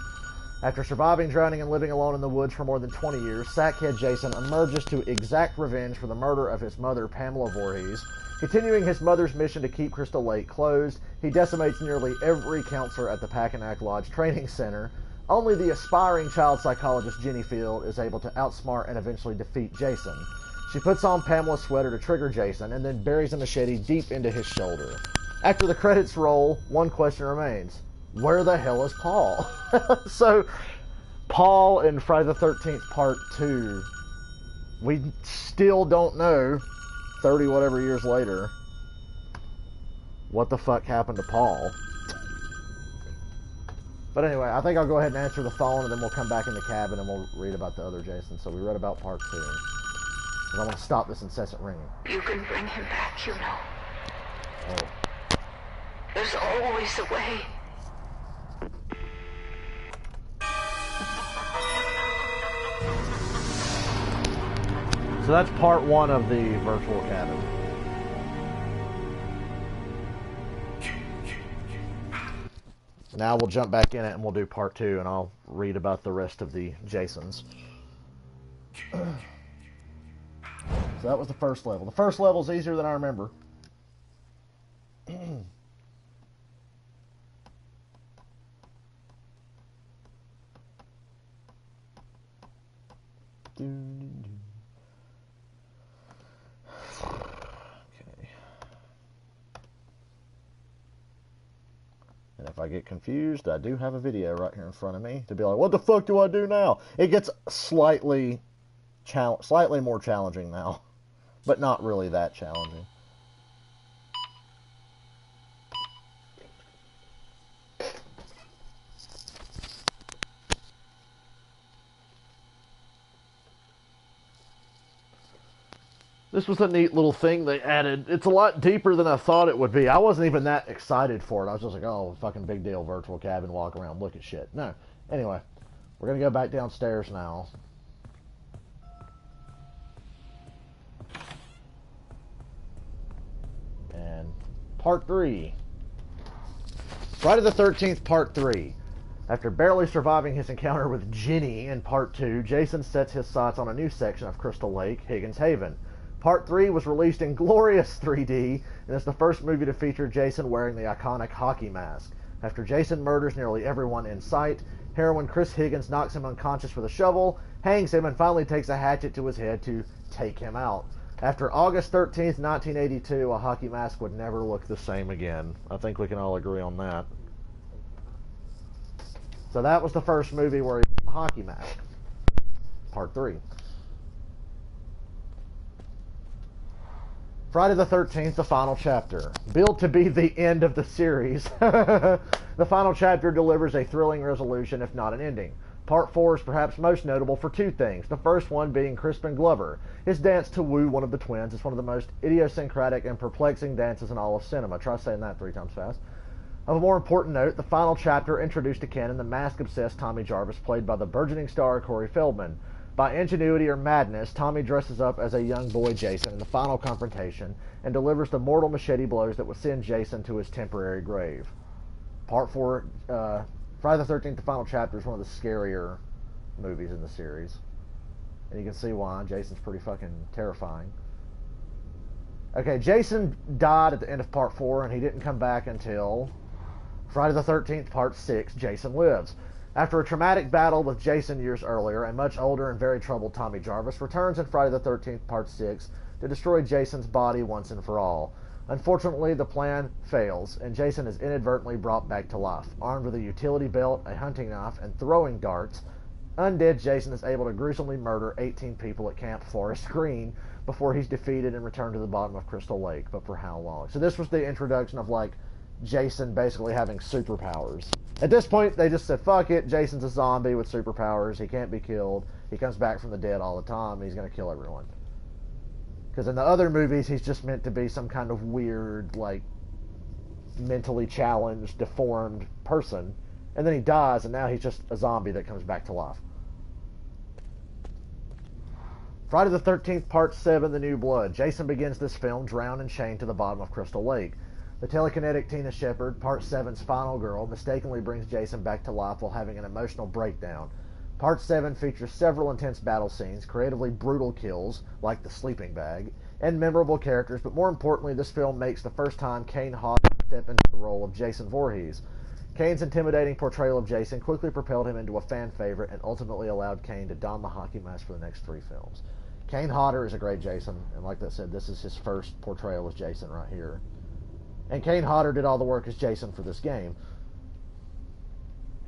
After surviving, drowning, and living alone in the woods for more than 20 years, Sackhead Jason emerges to exact revenge for the murder of his mother, Pamela Voorhees. Continuing his mother's mission to keep Crystal Lake closed, he decimates nearly every counselor at the Packanack Lodge Training Center. Only the aspiring child psychologist Jenny Field is able to outsmart and eventually defeat Jason. She puts on Pamela's sweater to trigger Jason and then buries a machete deep into his shoulder. After the credits roll, one question remains. Where the hell is Paul? So, Paul in Friday the 13th Part 2, we still don't know, 30 whatever years later, what the fuck happened to Paul. But anyway, I think I'll go ahead and answer the phone and then we'll come back in the cabin and we'll read about the other Jason. So we read about Part 2. And I want to stop this incessant ringing. You can bring him back, you know. Oh. There's always a way. So that's part one of the virtual cabin. Now we'll jump back in it and we'll do part two, and I'll read about the rest of the Jasons. So that was the first level. The first level is easier than I remember. Okay. And if I get confused, I do have a video right here in front of me to be like, what the fuck do I do now? It gets slightly more challenging now, but not really that challenging. This was a neat little thing they added. It's a lot deeper than I thought it would be. I wasn't even that excited for it. I was just like, oh, fucking big deal, virtual cabin, walk around, look at shit. No. Anyway, we're going to go back downstairs now. And part 3. Friday the 13th, part 3. After barely surviving his encounter with Jenny in part 2, Jason sets his sights on a new section of Crystal Lake, Higgins Haven. Part 3 was released in glorious 3D, and is the first movie to feature Jason wearing the iconic hockey mask. After Jason murders nearly everyone in sight, heroine Chris Higgins knocks him unconscious with a shovel, hangs him, and finally takes a hatchet to his head to take him out. After August 13th, 1982, a hockey mask would never look the same again. I think we can all agree on that. So that was the first movie where he wore a hockey mask. Part 3. Friday the 13th, the final chapter. Billed to be the end of the series, the final chapter delivers a thrilling resolution, if not an ending. Part 4 is perhaps most notable for two things. The first one being Crispin Glover. His dance to woo one of the twins is one of the most idiosyncratic and perplexing dances in all of cinema. Try saying that 3 times fast. Of a more important note, the final chapter introduced to canon the mask-obsessed Tommy Jarvis, played by the burgeoning star Corey Feldman. By ingenuity or madness, Tommy dresses up as a young boy Jason in the final confrontation and delivers the mortal machete blows that would send Jason to his temporary grave. Part 4, Friday the 13th, the final chapter, is one of the scarier movies in the series. And you can see why. Jason's pretty fucking terrifying. Okay, Jason died at the end of Part 4, and he didn't come back until Friday the 13th, Part 6, Jason Lives. After a traumatic battle with Jason years earlier, a much older and very troubled Tommy Jarvis returns in Friday the 13th, Part 6 to destroy Jason's body once and for all. Unfortunately, the plan fails, and Jason is inadvertently brought back to life. Armed with a utility belt, a hunting knife, and throwing darts, undead Jason is able to gruesomely murder 18 people at Camp Forest Green before he's defeated and returned to the bottom of Crystal Lake. But for how long? So this was the introduction of, like, Jason basically having superpowers. At this point, they just said, fuck it, Jason's a zombie with superpowers, he can't be killed, he comes back from the dead all the time, he's going to kill everyone. Because in the other movies, he's just meant to be some kind of weird, like, mentally challenged, deformed person, and then he dies, and now he's just a zombie that comes back to life. Friday the 13th, Part 7, The New Blood. Jason begins this film drowned and chained to the bottom of Crystal Lake. The telekinetic Tina Shepard, Part 7's final girl, mistakenly brings Jason back to life while having an emotional breakdown. Part 7 features several intense battle scenes, creatively brutal kills, like the sleeping bag, and memorable characters, but more importantly, this film makes the first time Kane Hodder step into the role of Jason Voorhees. Kane's intimidating portrayal of Jason quickly propelled him into a fan favorite and ultimately allowed Kane to don the hockey mask for the next 3 films. Kane Hodder is a great Jason, and like I said, this is his first portrayal as Jason right here. And Kane Hodder did all the work as Jason for this game.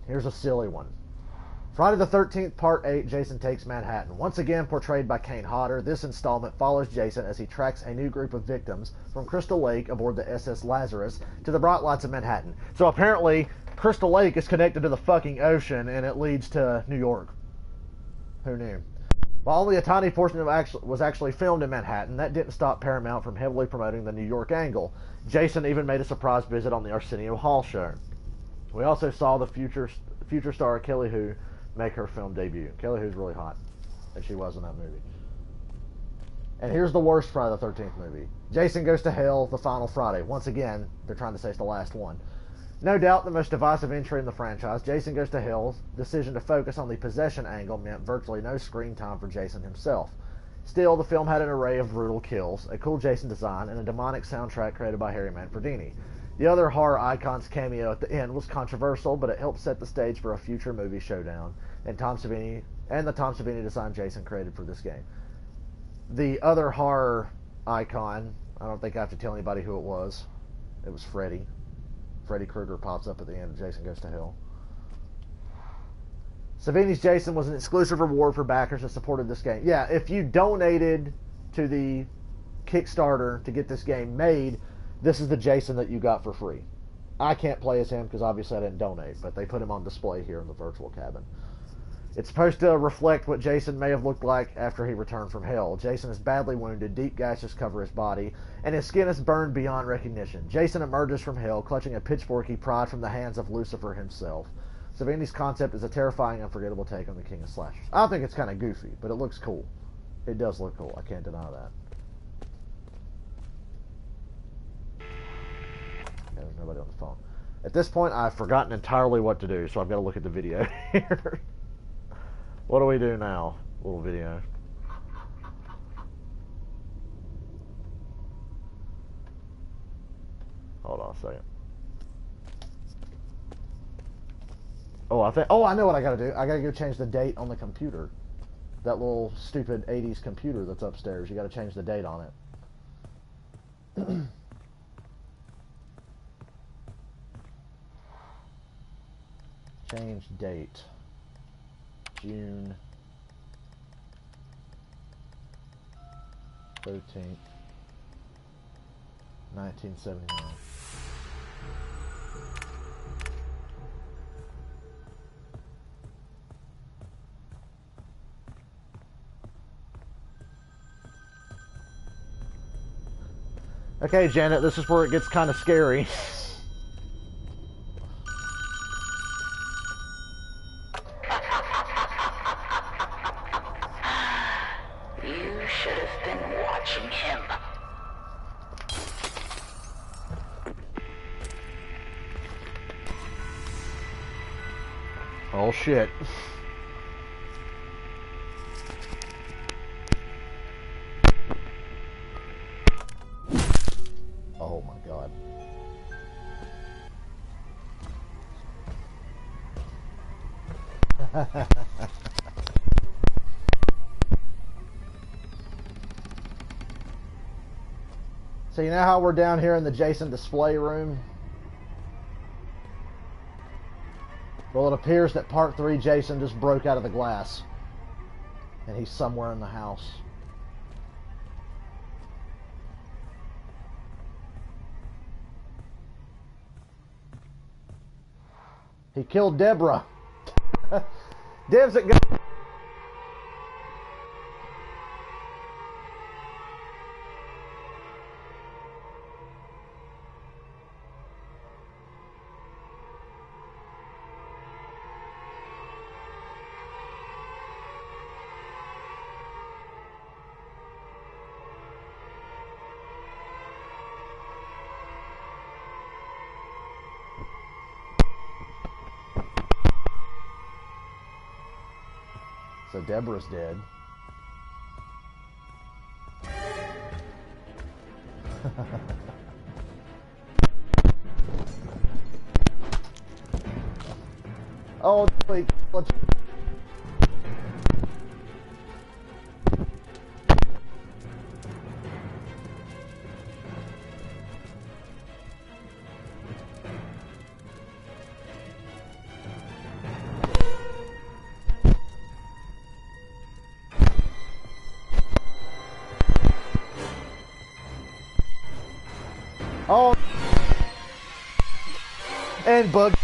Here's a silly one. Friday the 13th, Part 8, Jason Takes Manhattan. Once again portrayed by Kane Hodder, this installment follows Jason as he tracks a new group of victims from Crystal Lake aboard the SS Lazarus to the bright lights of Manhattan. So apparently, Crystal Lake is connected to the fucking ocean, and it leads to New York. Who knew? While only a tiny portion was actually filmed in Manhattan, that didn't stop Paramount from heavily promoting the New York angle. Jason even made a surprise visit on the Arsenio Hall show. We also saw the future star Kelly Hu make her film debut. Kelly Hu's really hot, and she was in that movie. And here's the worst Friday the 13th movie. Jason Goes to Hell, the final Friday. Once again, they're trying to say it's the last one. No doubt the most divisive entry in the franchise, Jason Goes to Hell's decision to focus on the possession angle meant virtually no screen time for Jason himself. Still, the film had an array of brutal kills, a cool Jason design, and a demonic soundtrack created by Harry Manfredini. The other horror icon's cameo at the end was controversial, but it helped set the stage for a future movie showdown, and the Tom Savini designed Jason created for this game. The other horror icon, I don't think I have to tell anybody who it was. It was Freddy. Freddy Krueger pops up at the end of Jason Goes to Hell. Savini's Jason was an exclusive reward for backers that supported this game. Yeah, if you donated to the Kickstarter to get this game made, this is the Jason that you got for free. I can't play as him because obviously I didn't donate, but they put him on display here in the virtual cabin. It's supposed to reflect what Jason may have looked like after he returned from hell. Jason is badly wounded, deep gashes cover his body, and his skin is burned beyond recognition. Jason emerges from hell, clutching a pitchfork he pried from the hands of Lucifer himself. Savini's concept is a terrifying, unforgettable take on the King of Slashers. I think it's kind of goofy, but it looks cool. It does look cool. I can't deny that. There's nobody on the phone. At this point, I've forgotten entirely what to do, so I've got to look at the video here. What do we do now? Little video. Hold on a second. I know what I gotta do. I gotta go change the date on the computer. That little stupid 80s computer that's upstairs. You gotta change the date on it. Change date. June 13th, 1979. Okay, Janet, this is where it gets kind of scary. You should have been watching him. Oh, shit. Oh, my God. So you know how we're down here in the Jason display room? Well, it appears that Part 3 Jason just broke out of the glass. And he's somewhere in the house. He killed Deborah. Deb's it go. So Deborah's dead. Oh, wait, let's... Oh, and Bug.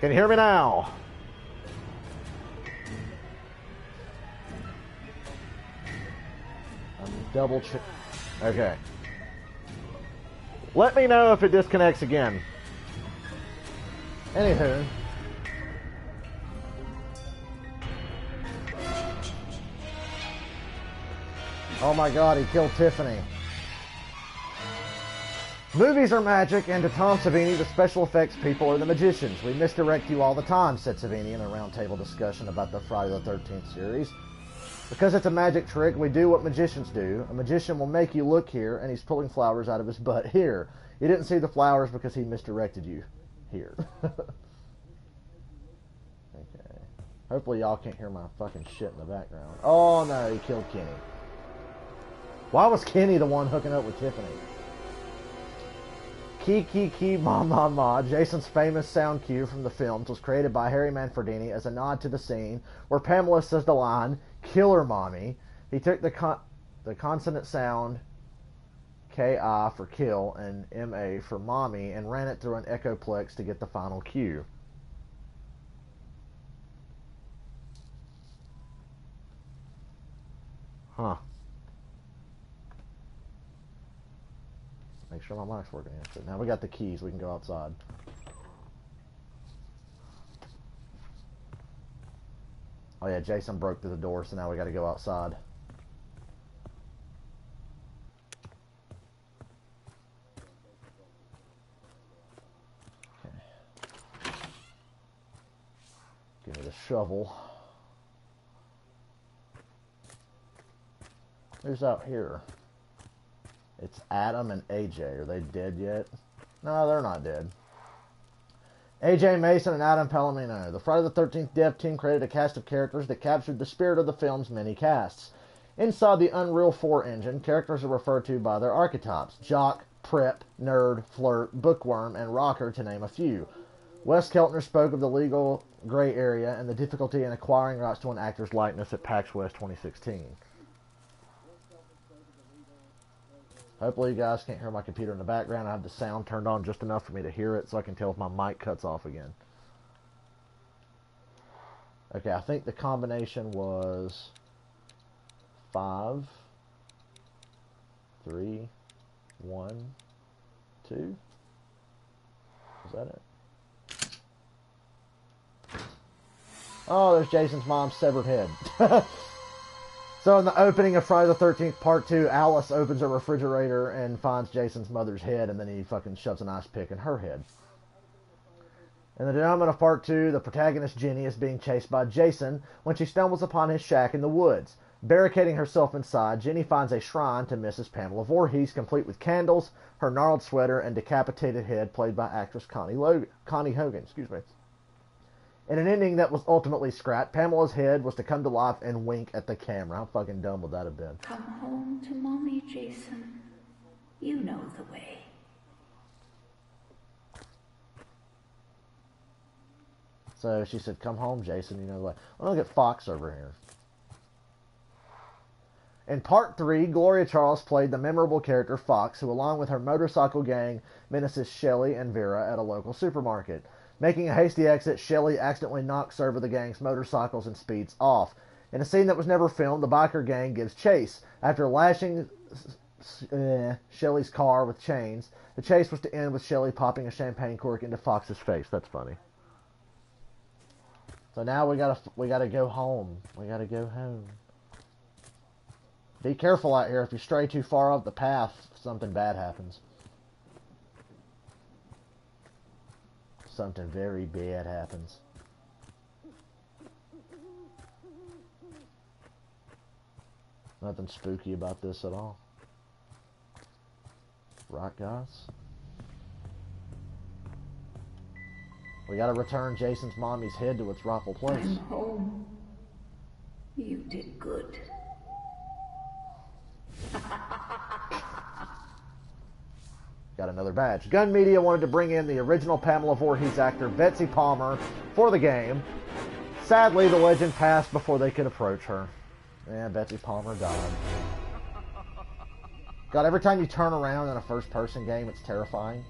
Can you hear me now? I'm double check. Okay. Let me know if it disconnects again. Anywho. Oh my god, he killed Tiffany. Movies are magic, and to Tom Savini, the special effects people are the magicians. We misdirect you all the time, said Savini in a roundtable discussion about the Friday the 13th series. Because it's a magic trick, we do what magicians do. A magician will make you look here, and he's pulling flowers out of his butt here. You didn't see the flowers because he misdirected you here. Okay. Hopefully y'all can't hear my fucking shit in the background. Oh no, he killed Kenny. Why was Kenny the one hooking up with Tiffany? Ki Ma Ma Ma, Jason's famous sound cue from the films, was created by Harry Manfredini as a nod to the scene where Pamela says the line, "Kill her, mommy." He took the consonant sound K-I for kill and M-A for mommy and ran it through an echoplex to get the final cue. Huh. Make sure my mic's working. Now we got the keys. We can go outside. Oh yeah, Jason broke through the door, so now we got to go outside. Okay. Give me the shovel. Who's out here? It's Adam and AJ. Are they dead yet? No, they're not dead. AJ Mason and Adam Palomino. The Friday the 13th dev team created a cast of characters that captured the spirit of the film's many casts. Inside the Unreal 4 engine, characters are referred to by their archetypes. Jock, prep, nerd, flirt, bookworm, and rocker, to name a few. Wes Keltner spoke of the legal gray area and the difficulty in acquiring rights to an actor's likeness at PAX West 2016. Hopefully you guys can't hear my computer in the background. I have the sound turned on just enough for me to hear it so I can tell if my mic cuts off again. Okay, I think the combination was 5, 3, 1, 2. Is that it? Oh, there's Jason's mom's severed head. So in the opening of Friday the 13th Part 2, Alice opens a refrigerator and finds Jason's mother's head, and then he fucking shoves an ice pick in her head. In the denouement of Part 2, the protagonist Jenny is being chased by Jason when she stumbles upon his shack in the woods. Barricading herself inside, Jenny finds a shrine to Mrs. Pamela Voorhees, complete with candles, her gnarled sweater, and decapitated head played by actress Connie Hogan. In an ending that was ultimately scrapped, Pamela's head was to come to life and wink at the camera. How fucking dumb would that have been? Come home to mommy, Jason. You know the way. So she said, "Come home, Jason." You know, like, well, look at Fox over here. In Part 3, Gloria Charles played the memorable character Fox, who, along with her motorcycle gang, menaces Shelley and Vera at a local supermarket. Making a hasty exit, Shelley accidentally knocks over the gang's motorcycles and speeds off. In a scene that was never filmed, the biker gang gives chase. After lashing Shelley's car with chains, the chase was to end with Shelley popping a champagne cork into Fox's face. That's funny. So now we gotta go home. We gotta go home. Be careful out here. If you stray too far off the path, something bad happens. Something very bad happens. Nothing spooky about this at all. Right, guys? We gotta return Jason's mommy's head to its rightful place. I'm home. You did good. Got another badge. Gun Media wanted to bring in the original Pamela Voorhees actor Betsy Palmer for the game. Sadly, the legend passed before they could approach her. Yeah, Betsy Palmer died. God, every time you turn around in a first-person game, it's terrifying.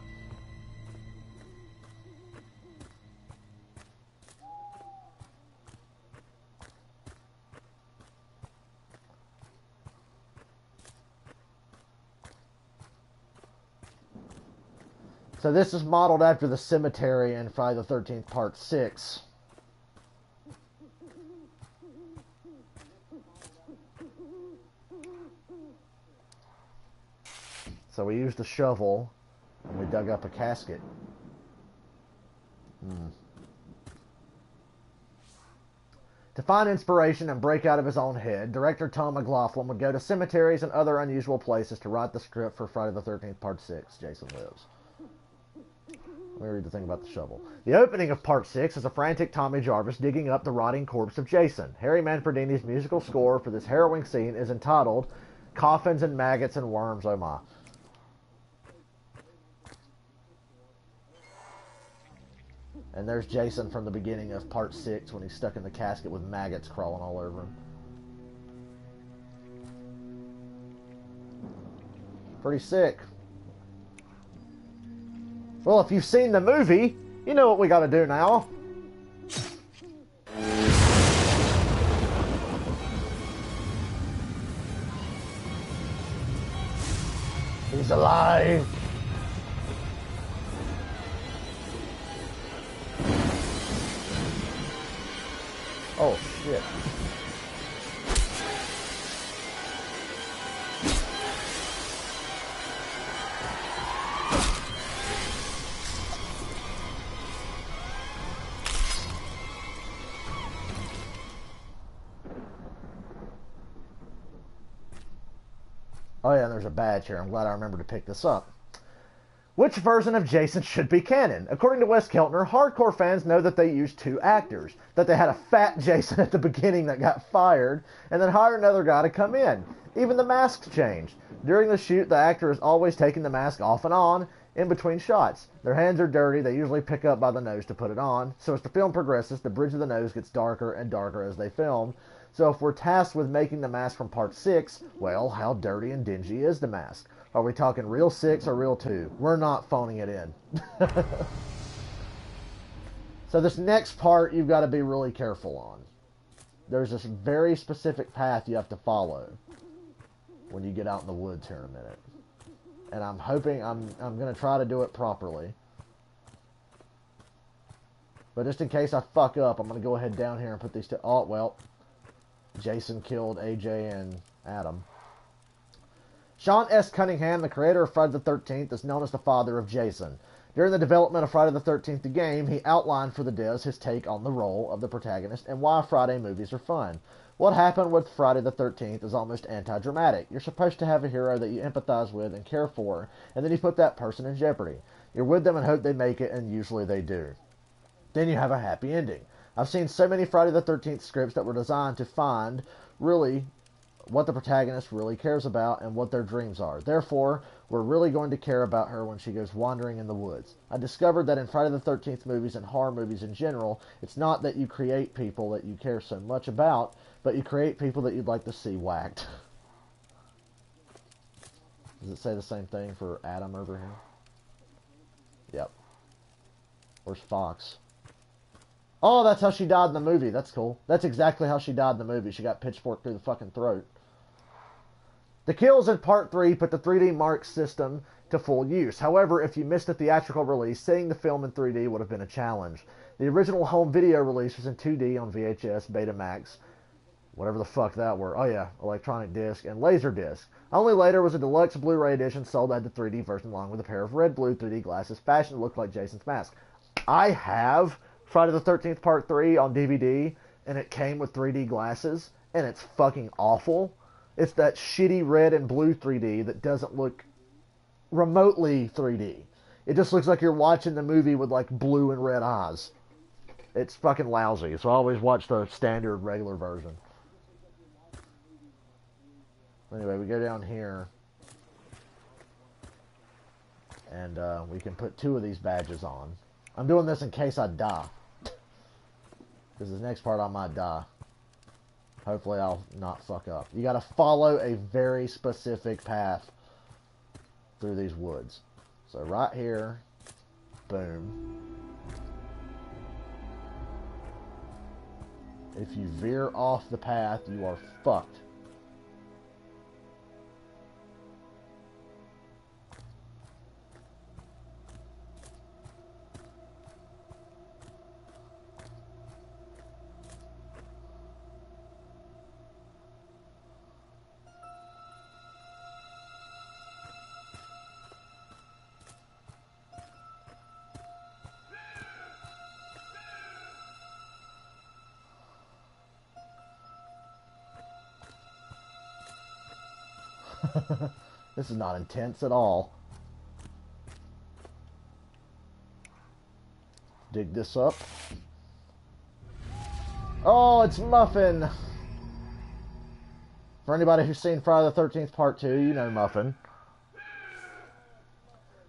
So this is modeled after the cemetery in Friday the 13th Part 6. So we used a shovel and we dug up a casket. To find inspiration and break out of his own head, director Tom McLaughlin would go to cemeteries and other unusual places to write the script for Friday the 13th Part 6, Jason Lives. Let me read the thing about the shovel. The opening of Part 6 is a frantic Tommy Jarvis digging up the rotting corpse of Jason. Harry Manfredini's musical score for this harrowing scene is entitled Coffins and Maggots and Worms, Oh My. And there's Jason from the beginning of Part 6 when he's stuck in the casket with maggots crawling all over him. Pretty sick. Well, if you've seen the movie, you know what we gotta do now. He's alive! Oh, shit. Oh yeah, there's a badge here. I'm glad I remembered to pick this up. Which version of Jason should be canon? According to Wes Keltner, hardcore fans know that they used two actors. That they had a fat Jason at the beginning that got fired, and then hired another guy to come in. Even the masks changed. During the shoot, the actor is always taking the mask off and on in between shots. Their hands are dirty. They usually pick up by the nose to put it on. So as the film progresses, the bridge of the nose gets darker and darker as they film. So if we're tasked with making the mask from Part 6, well, how dirty and dingy is the mask? Are we talking real 6 or real 2? We're not phoning it in. So this next part you've got to be really careful on. There's this very specific path you have to follow when you get out in the woods here in a minute. And I'm hoping, I'm going to try to do it properly. But just in case I fuck up, I'm going to go ahead down here and put these two... Oh, well. Jason killed AJ and Adam. Sean S. Cunningham, the creator of Friday the 13th, is known as the father of Jason. During the development of Friday the 13th, the game, he outlined for the devs his take on the role of the protagonist and why Friday movies are fun. What happened with Friday the 13th is almost anti-dramatic. You're supposed to have a hero that you empathize with and care for, and then you put that person in jeopardy. You're with them and hope they make it, and usually they do. Then you have a happy ending. I've seen so many Friday the 13th scripts that were designed to find, really, what the protagonist really cares about and what their dreams are. Therefore, we're really going to care about her when she goes wandering in the woods. I discovered that in Friday the 13th movies and horror movies in general, it's not that you create people that you care so much about, but you create people that you'd like to see whacked. Does it say the same thing for Adam over here? Yep. Where's Fox? Oh, that's how she died in the movie. That's cool. That's exactly how she died in the movie. She got pitchforked through the fucking throat. The kills in Part 3 put the 3D Mark system to full use. However, if you missed the theatrical release, seeing the film in 3D would have been a challenge. The original home video release was in 2D on VHS, Betamax, whatever the fuck that were. Oh yeah, electronic disc and Laserdisc. Only later was a deluxe Blu-ray edition sold at the 3D version along with a pair of red-blue 3D glasses fashioned to look like Jason's mask. I have Friday the 13th Part 3 on DVD, and it came with 3D glasses, and it's fucking awful. It's that shitty red and blue 3D that doesn't look remotely 3D. It just looks like you're watching the movie with like blue and red eyes. It's fucking lousy, so I always watch the standard regular version. Anyway, we go down here, and we can put 2 of these badges on. I'm doing this in case I die. Because this next part I might die. Hopefully I'll not fuck up. You gotta follow a very specific path through these woods. So right here, boom. If you veer off the path, you are fucked. This is not intense at all. Dig this up. Oh, it's Muffin! For anybody who's seen Friday the 13th Part 2, you know Muffin.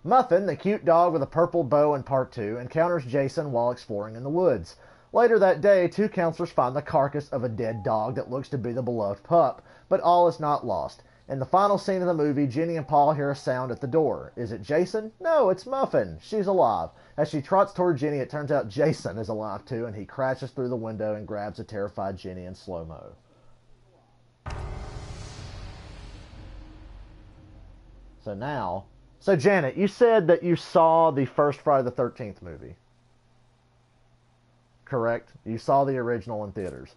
Muffin, the cute dog with a purple bow in Part 2, encounters Jason while exploring in the woods. Later that day, two counselors find the carcass of a dead dog that looks to be the beloved pup, but all is not lost. In the final scene of the movie, Jenny and Paul hear a sound at the door. Is it Jason? No, it's Muffin. She's alive. As she trots toward Jenny, it turns out Jason is alive too, and he crashes through the window and grabs a terrified Jenny in slow-mo. So Janet, you said that you saw the first Friday the 13th movie. Correct? You saw the original in theaters.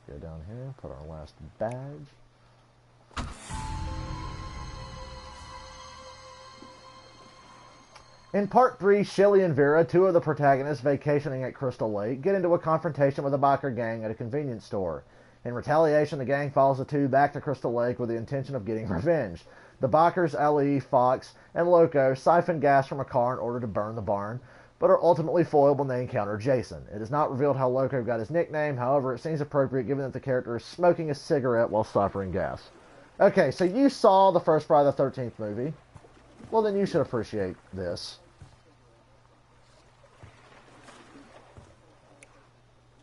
Go down here, put our last badge. In Part 3, Shelly and Vera, two of the protagonists vacationing at Crystal Lake, get into a confrontation with a biker gang at a convenience store. In retaliation, the gang follows the two back to Crystal Lake with the intention of getting revenge. The bikers, Ali, Fox, and Loco siphon gas from a car in order to burn the barn, but are ultimately foiled when they encounter Jason. It is not revealed how Loco got his nickname, however, it seems appropriate given that the character is smoking a cigarette while siphoning gas. Okay, so you saw the first Friday the 13th movie. Well, then you should appreciate this.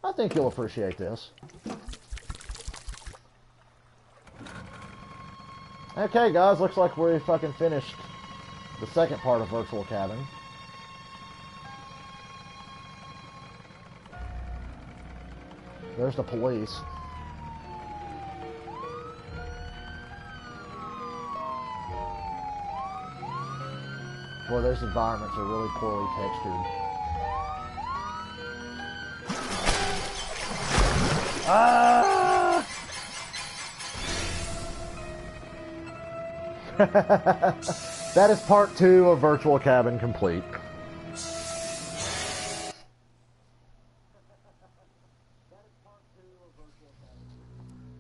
I think you'll appreciate this. Okay, guys, looks like we fucking finished the second part of Virtual Cabin. There's the police. Boy, those environments are really poorly textured. Ah! That is part 2 of Virtual Cabin complete.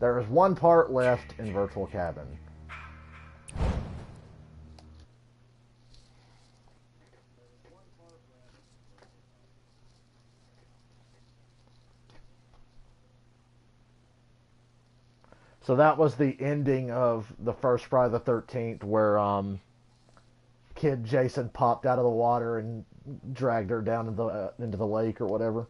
There is one part left in Virtual Cabin. So that was the ending of the first Friday the 13th, where kid Jason popped out of the water and dragged her down into the lake or whatever.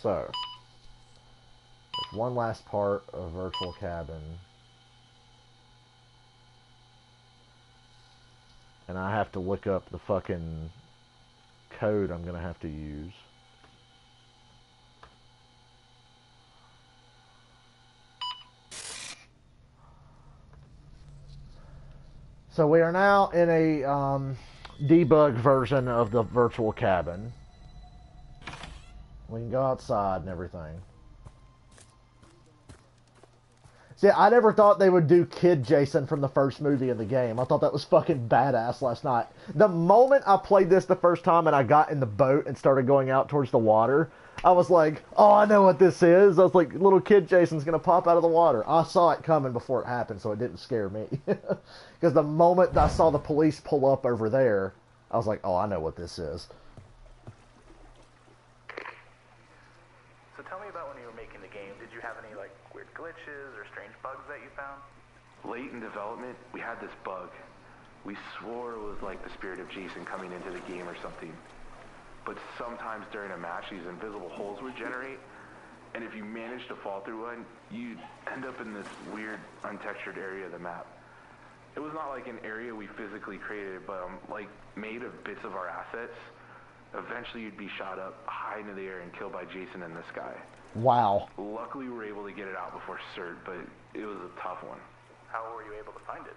So, there's one last part of Virtual Cabin. And I have to look up the fucking code I'm gonna have to use. So we are now in a debug version of the Virtual Cabin. We can go outside and everything. See, I never thought they would do Kid Jason from the first movie in the game. I thought that was fucking badass last night. The moment I played this the first time and I got in the boat and started going out towards the water, I was like, oh, I know what this is. I was like, little Kid Jason's going to pop out of the water. I saw it coming before it happened, so it didn't scare me. Because the moment I saw the police pull up over there, I was like, oh, I know what this is. So tell me about when you were making the game. Did you have any, like, weird glitches or strange bugs that you found? Late in development, we had this bug. We swore it was like the spirit of Jason coming into the game or something. But sometimes during a match, these invisible holes would generate, and if you managed to fall through one, you'd end up in this weird, untextured area of the map. It was not like an area we physically created, but like made of bits of our assets. Eventually, you'd be shot up high into the air and killed by Jason in the sky. Wow. Luckily, we were able to get it out before CERT, but it was a tough one. How were you able to find it?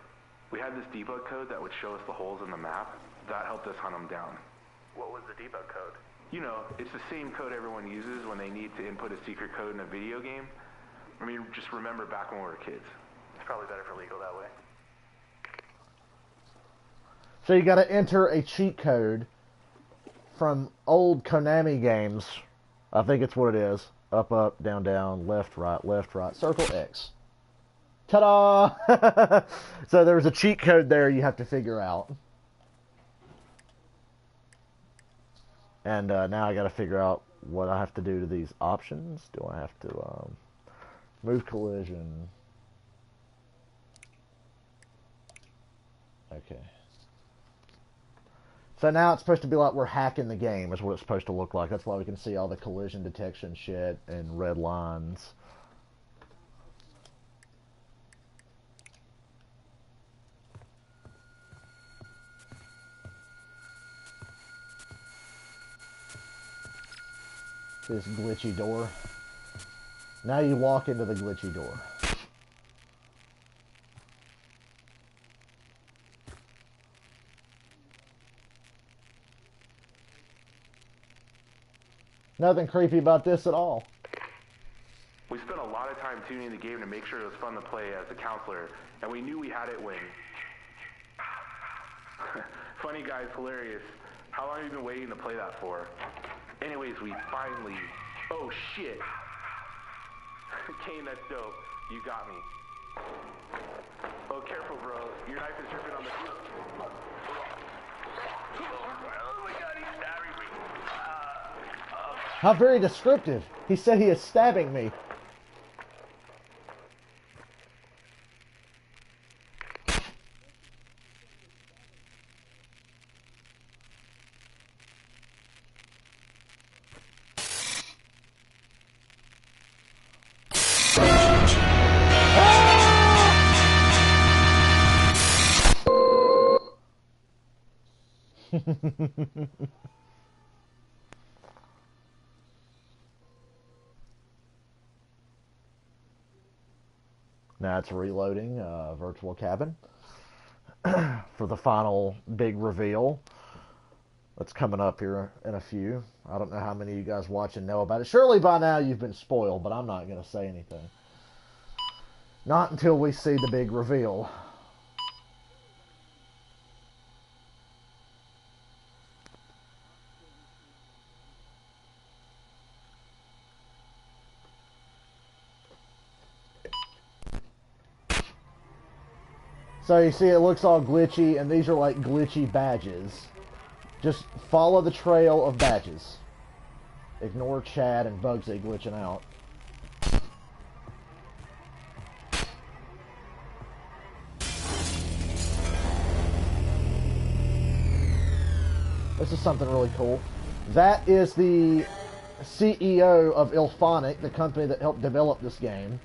We had this debug code that would show us the holes in the map. That helped us hunt them down. What was the debug code? You know, it's the same code everyone uses when they need to input a secret code in a video game. I mean, just remember back when we were kids. It's probably better for legal that way. So you got to enter a cheat code from old Konami games. I think it's what it is. Up, up, down, down, left, right, circle X. Ta-da! So there's a cheat code there you have to figure out. And now I got to figure out what I have to do to these options. Do I have to move collision? Okay. So now it's supposed to be like we're hacking the game is what it's supposed to look like. That's why we can see all the collision detection shit and red lines. This glitchy door. Now you walk into the glitchy door. Nothing creepy about this at all. We spent a lot of time tuning the game to make sure it was fun to play as a counselor, and we knew we had it when... Funny guys, hilarious. How long have you been waiting to play that for? Anyways, we finally... Oh, shit! Kane, that's dope. You got me. Oh, careful, bro. Your knife is dripping on the... Oh my god, he's stabbing me. How very descriptive. He said he is stabbing me. Now it's reloading Virtual Cabin for the final big reveal that's coming up here in a few. I don't know how many of you guys watching know about it. Surely by now you've been spoiled, but I'm not going to say anything. Not until we see the big reveal. So you see it looks all glitchy, and these are like glitchy badges. Just follow the trail of badges. Ignore Chad and Bugsy glitching out. This is something really cool. That is the CEO of IllFonic, the company that helped develop this game.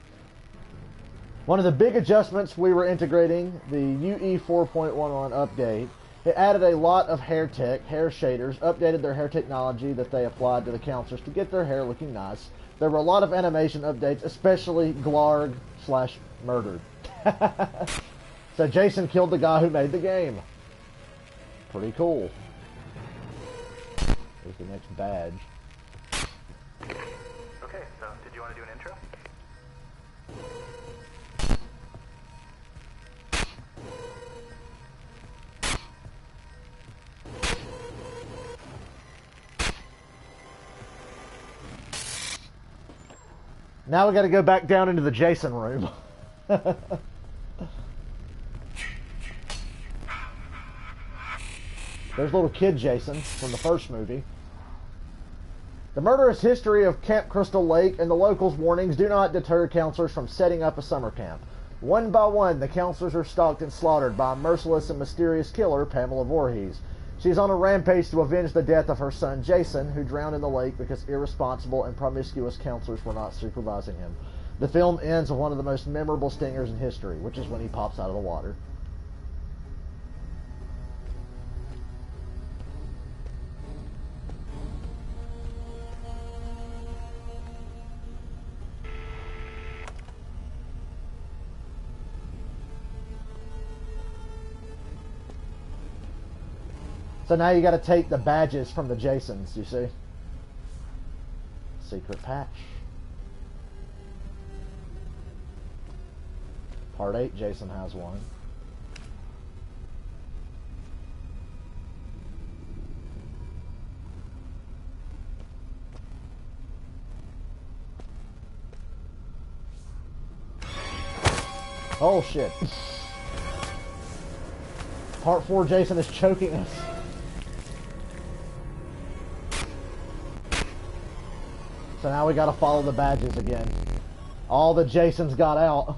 One of the big adjustments we were integrating, the UE 4.11 update, it added a lot of hair tech, hair shaders, updated their hair technology that they applied to the counselors to get their hair looking nice. There were a lot of animation updates, especially Glarg/murdered. So Jason killed the guy who made the game. Pretty cool. Here's the next badge. Okay, so did you want to do an intro? Now we got to go back down into the Jason room. There's little kid Jason from the first movie. The murderous history of Camp Crystal Lake and the locals' warnings do not deter counselors from setting up a summer camp. One by one, the counselors are stalked and slaughtered by a merciless and mysterious killer, Pamela Voorhees. She's on a rampage to avenge the death of her son, Jason, who drowned in the lake because irresponsible and promiscuous counselors were not supervising him. The film ends with one of the most memorable stingers in history, which is when he pops out of the water. So now you got to take the badges from the Jasons, you see? Secret patch. Part 8, Jason has one. Oh shit. Part 4, Jason is choking us. So now we gotta follow the badges again. All the Jasons got out.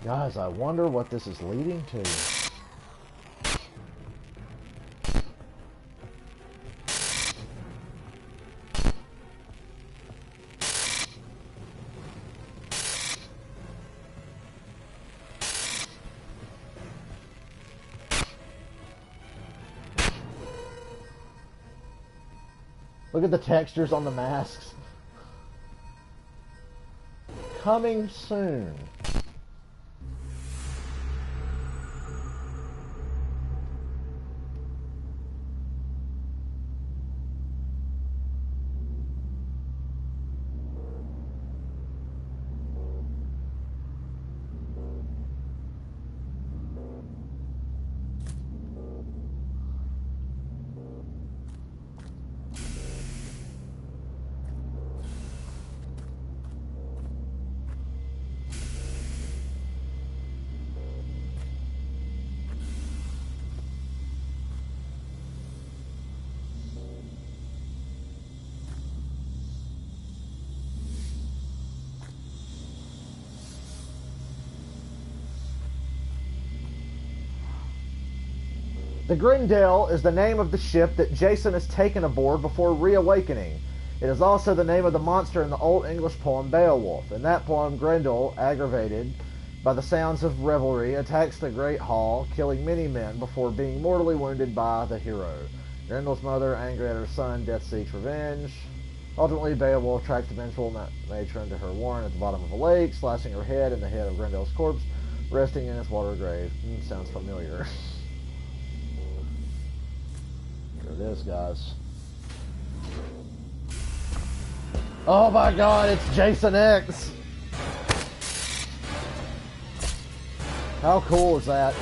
Guys, I wonder what this is leading to. Look at the textures on the masks. Coming soon. The Grendel is the name of the ship that Jason is taken aboard before reawakening. It is also the name of the monster in the Old English poem Beowulf. In that poem, Grendel, aggravated by the sounds of revelry, attacks the great hall, killing many men before being mortally wounded by the hero. Grendel's mother, angry at her son, Death seeks revenge. Ultimately, Beowulf tracks the vengeful matron to her warren at the bottom of a lake, slashing her head and the head of Grendel's corpse, resting in its water grave. Sounds familiar. There it is, guys. Oh my god, it's Jason X! How cool is that?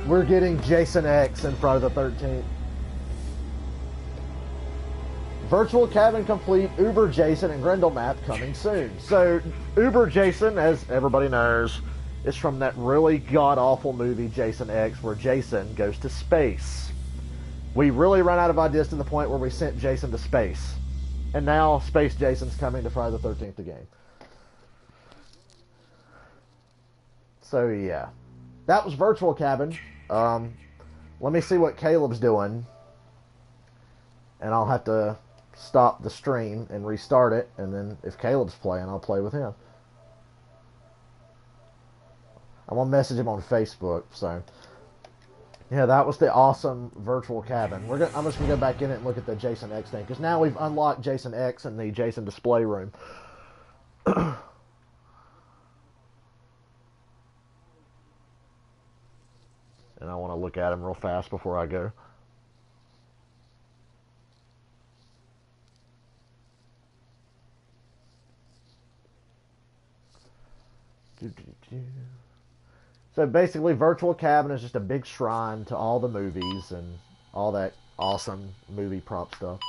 We're getting Jason X in Friday the 13th. Virtual cabin complete, Uber Jason and Grendel map coming soon. So, Uber Jason, as everybody knows, is from that really god-awful movie, Jason X, where Jason goes to space. We really ran out of ideas to the point where we sent Jason to space. And now, Space Jason's coming to Friday the 13th the game. So, yeah. That was Virtual Cabin. Let me see what Caleb's doing. And I'll have to stop the stream and restart it. And then, if Caleb's playing, I'll play with him. I'm going to message him on Facebook, so... Yeah, that was the awesome Virtual Cabin. I'm just going to go back in it and look at the Jason X thing, because now we've unlocked Jason X in the Jason display room. And I want to look at him real fast before I go. So basically, Virtual Cabin is just a big shrine to all the movies and all that awesome movie prop stuff.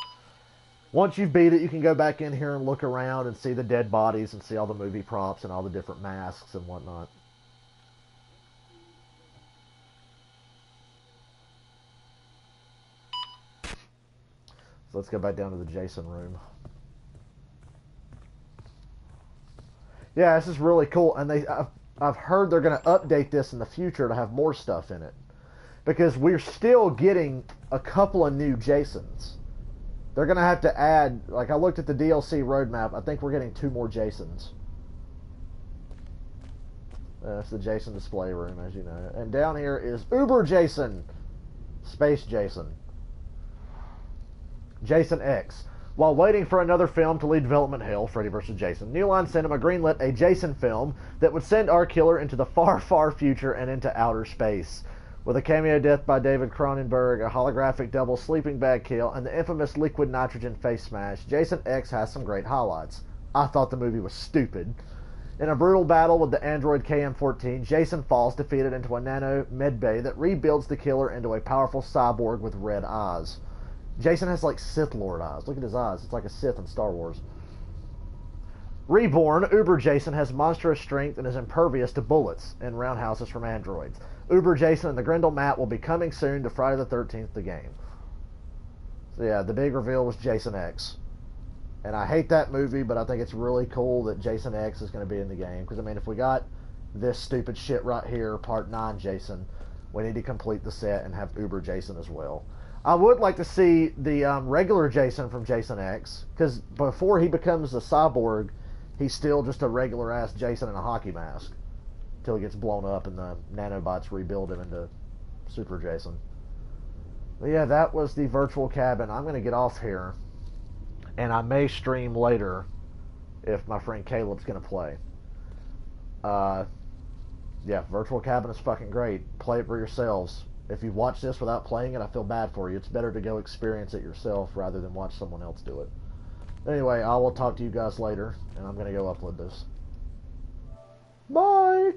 Once you've beat it, you can go back in here and look around and see the dead bodies and see all the movie props and all the different masks and whatnot. So let's go back down to the Jason room. Yeah, this is really cool, and I've heard they're going to update this in the future to have more stuff in it. Because we're still getting a couple of new Jasons. They're going to have to add, like I looked at the DLC roadmap, I think we're getting 2 more Jasons. That's the Jason display room, as you know. And down here is Uber Jason. Space Jason. Jason X. While waiting for another film to lead development hell, Freddy vs. Jason, New Line Cinema greenlit a Jason film that would send our killer into the far, far future and into outer space. With a cameo death by David Cronenberg, a holographic double sleeping bag kill, and the infamous liquid nitrogen face smash, Jason X has some great highlights. I thought the movie was stupid. In a brutal battle with the android KM-14, Jason falls defeated into a nano medbay that rebuilds the killer into a powerful cyborg with red eyes. Jason has like Sith Lord eyes. Look at his eyes. It's like a Sith in Star Wars. Reborn, Uber Jason has monstrous strength and is impervious to bullets and roundhouses from androids. Uber Jason and the Grendel map will be coming soon to Friday the 13th, the game. So yeah, the big reveal was Jason X. And I hate that movie, but I think it's really cool that Jason X is going to be in the game. Because, I mean, if we got this stupid shit right here, Part 9 Jason, we need to complete the set and have Uber Jason as well. I would like to see the regular Jason from Jason X, because before he becomes a cyborg, he's still just a regular-ass Jason in a hockey mask, until he gets blown up and the nanobots rebuild him into Super Jason. But yeah, that was the virtual cabin. I'm going to get off here, and I may stream later if my friend Caleb's going to play. Yeah, virtual cabin is fucking great. Play it for yourselves. If you watch this without playing it, I feel bad for you. It's better to go experience it yourself rather than watch someone else do it. Anyway, I will talk to you guys later, and I'm going to go upload this. Bye!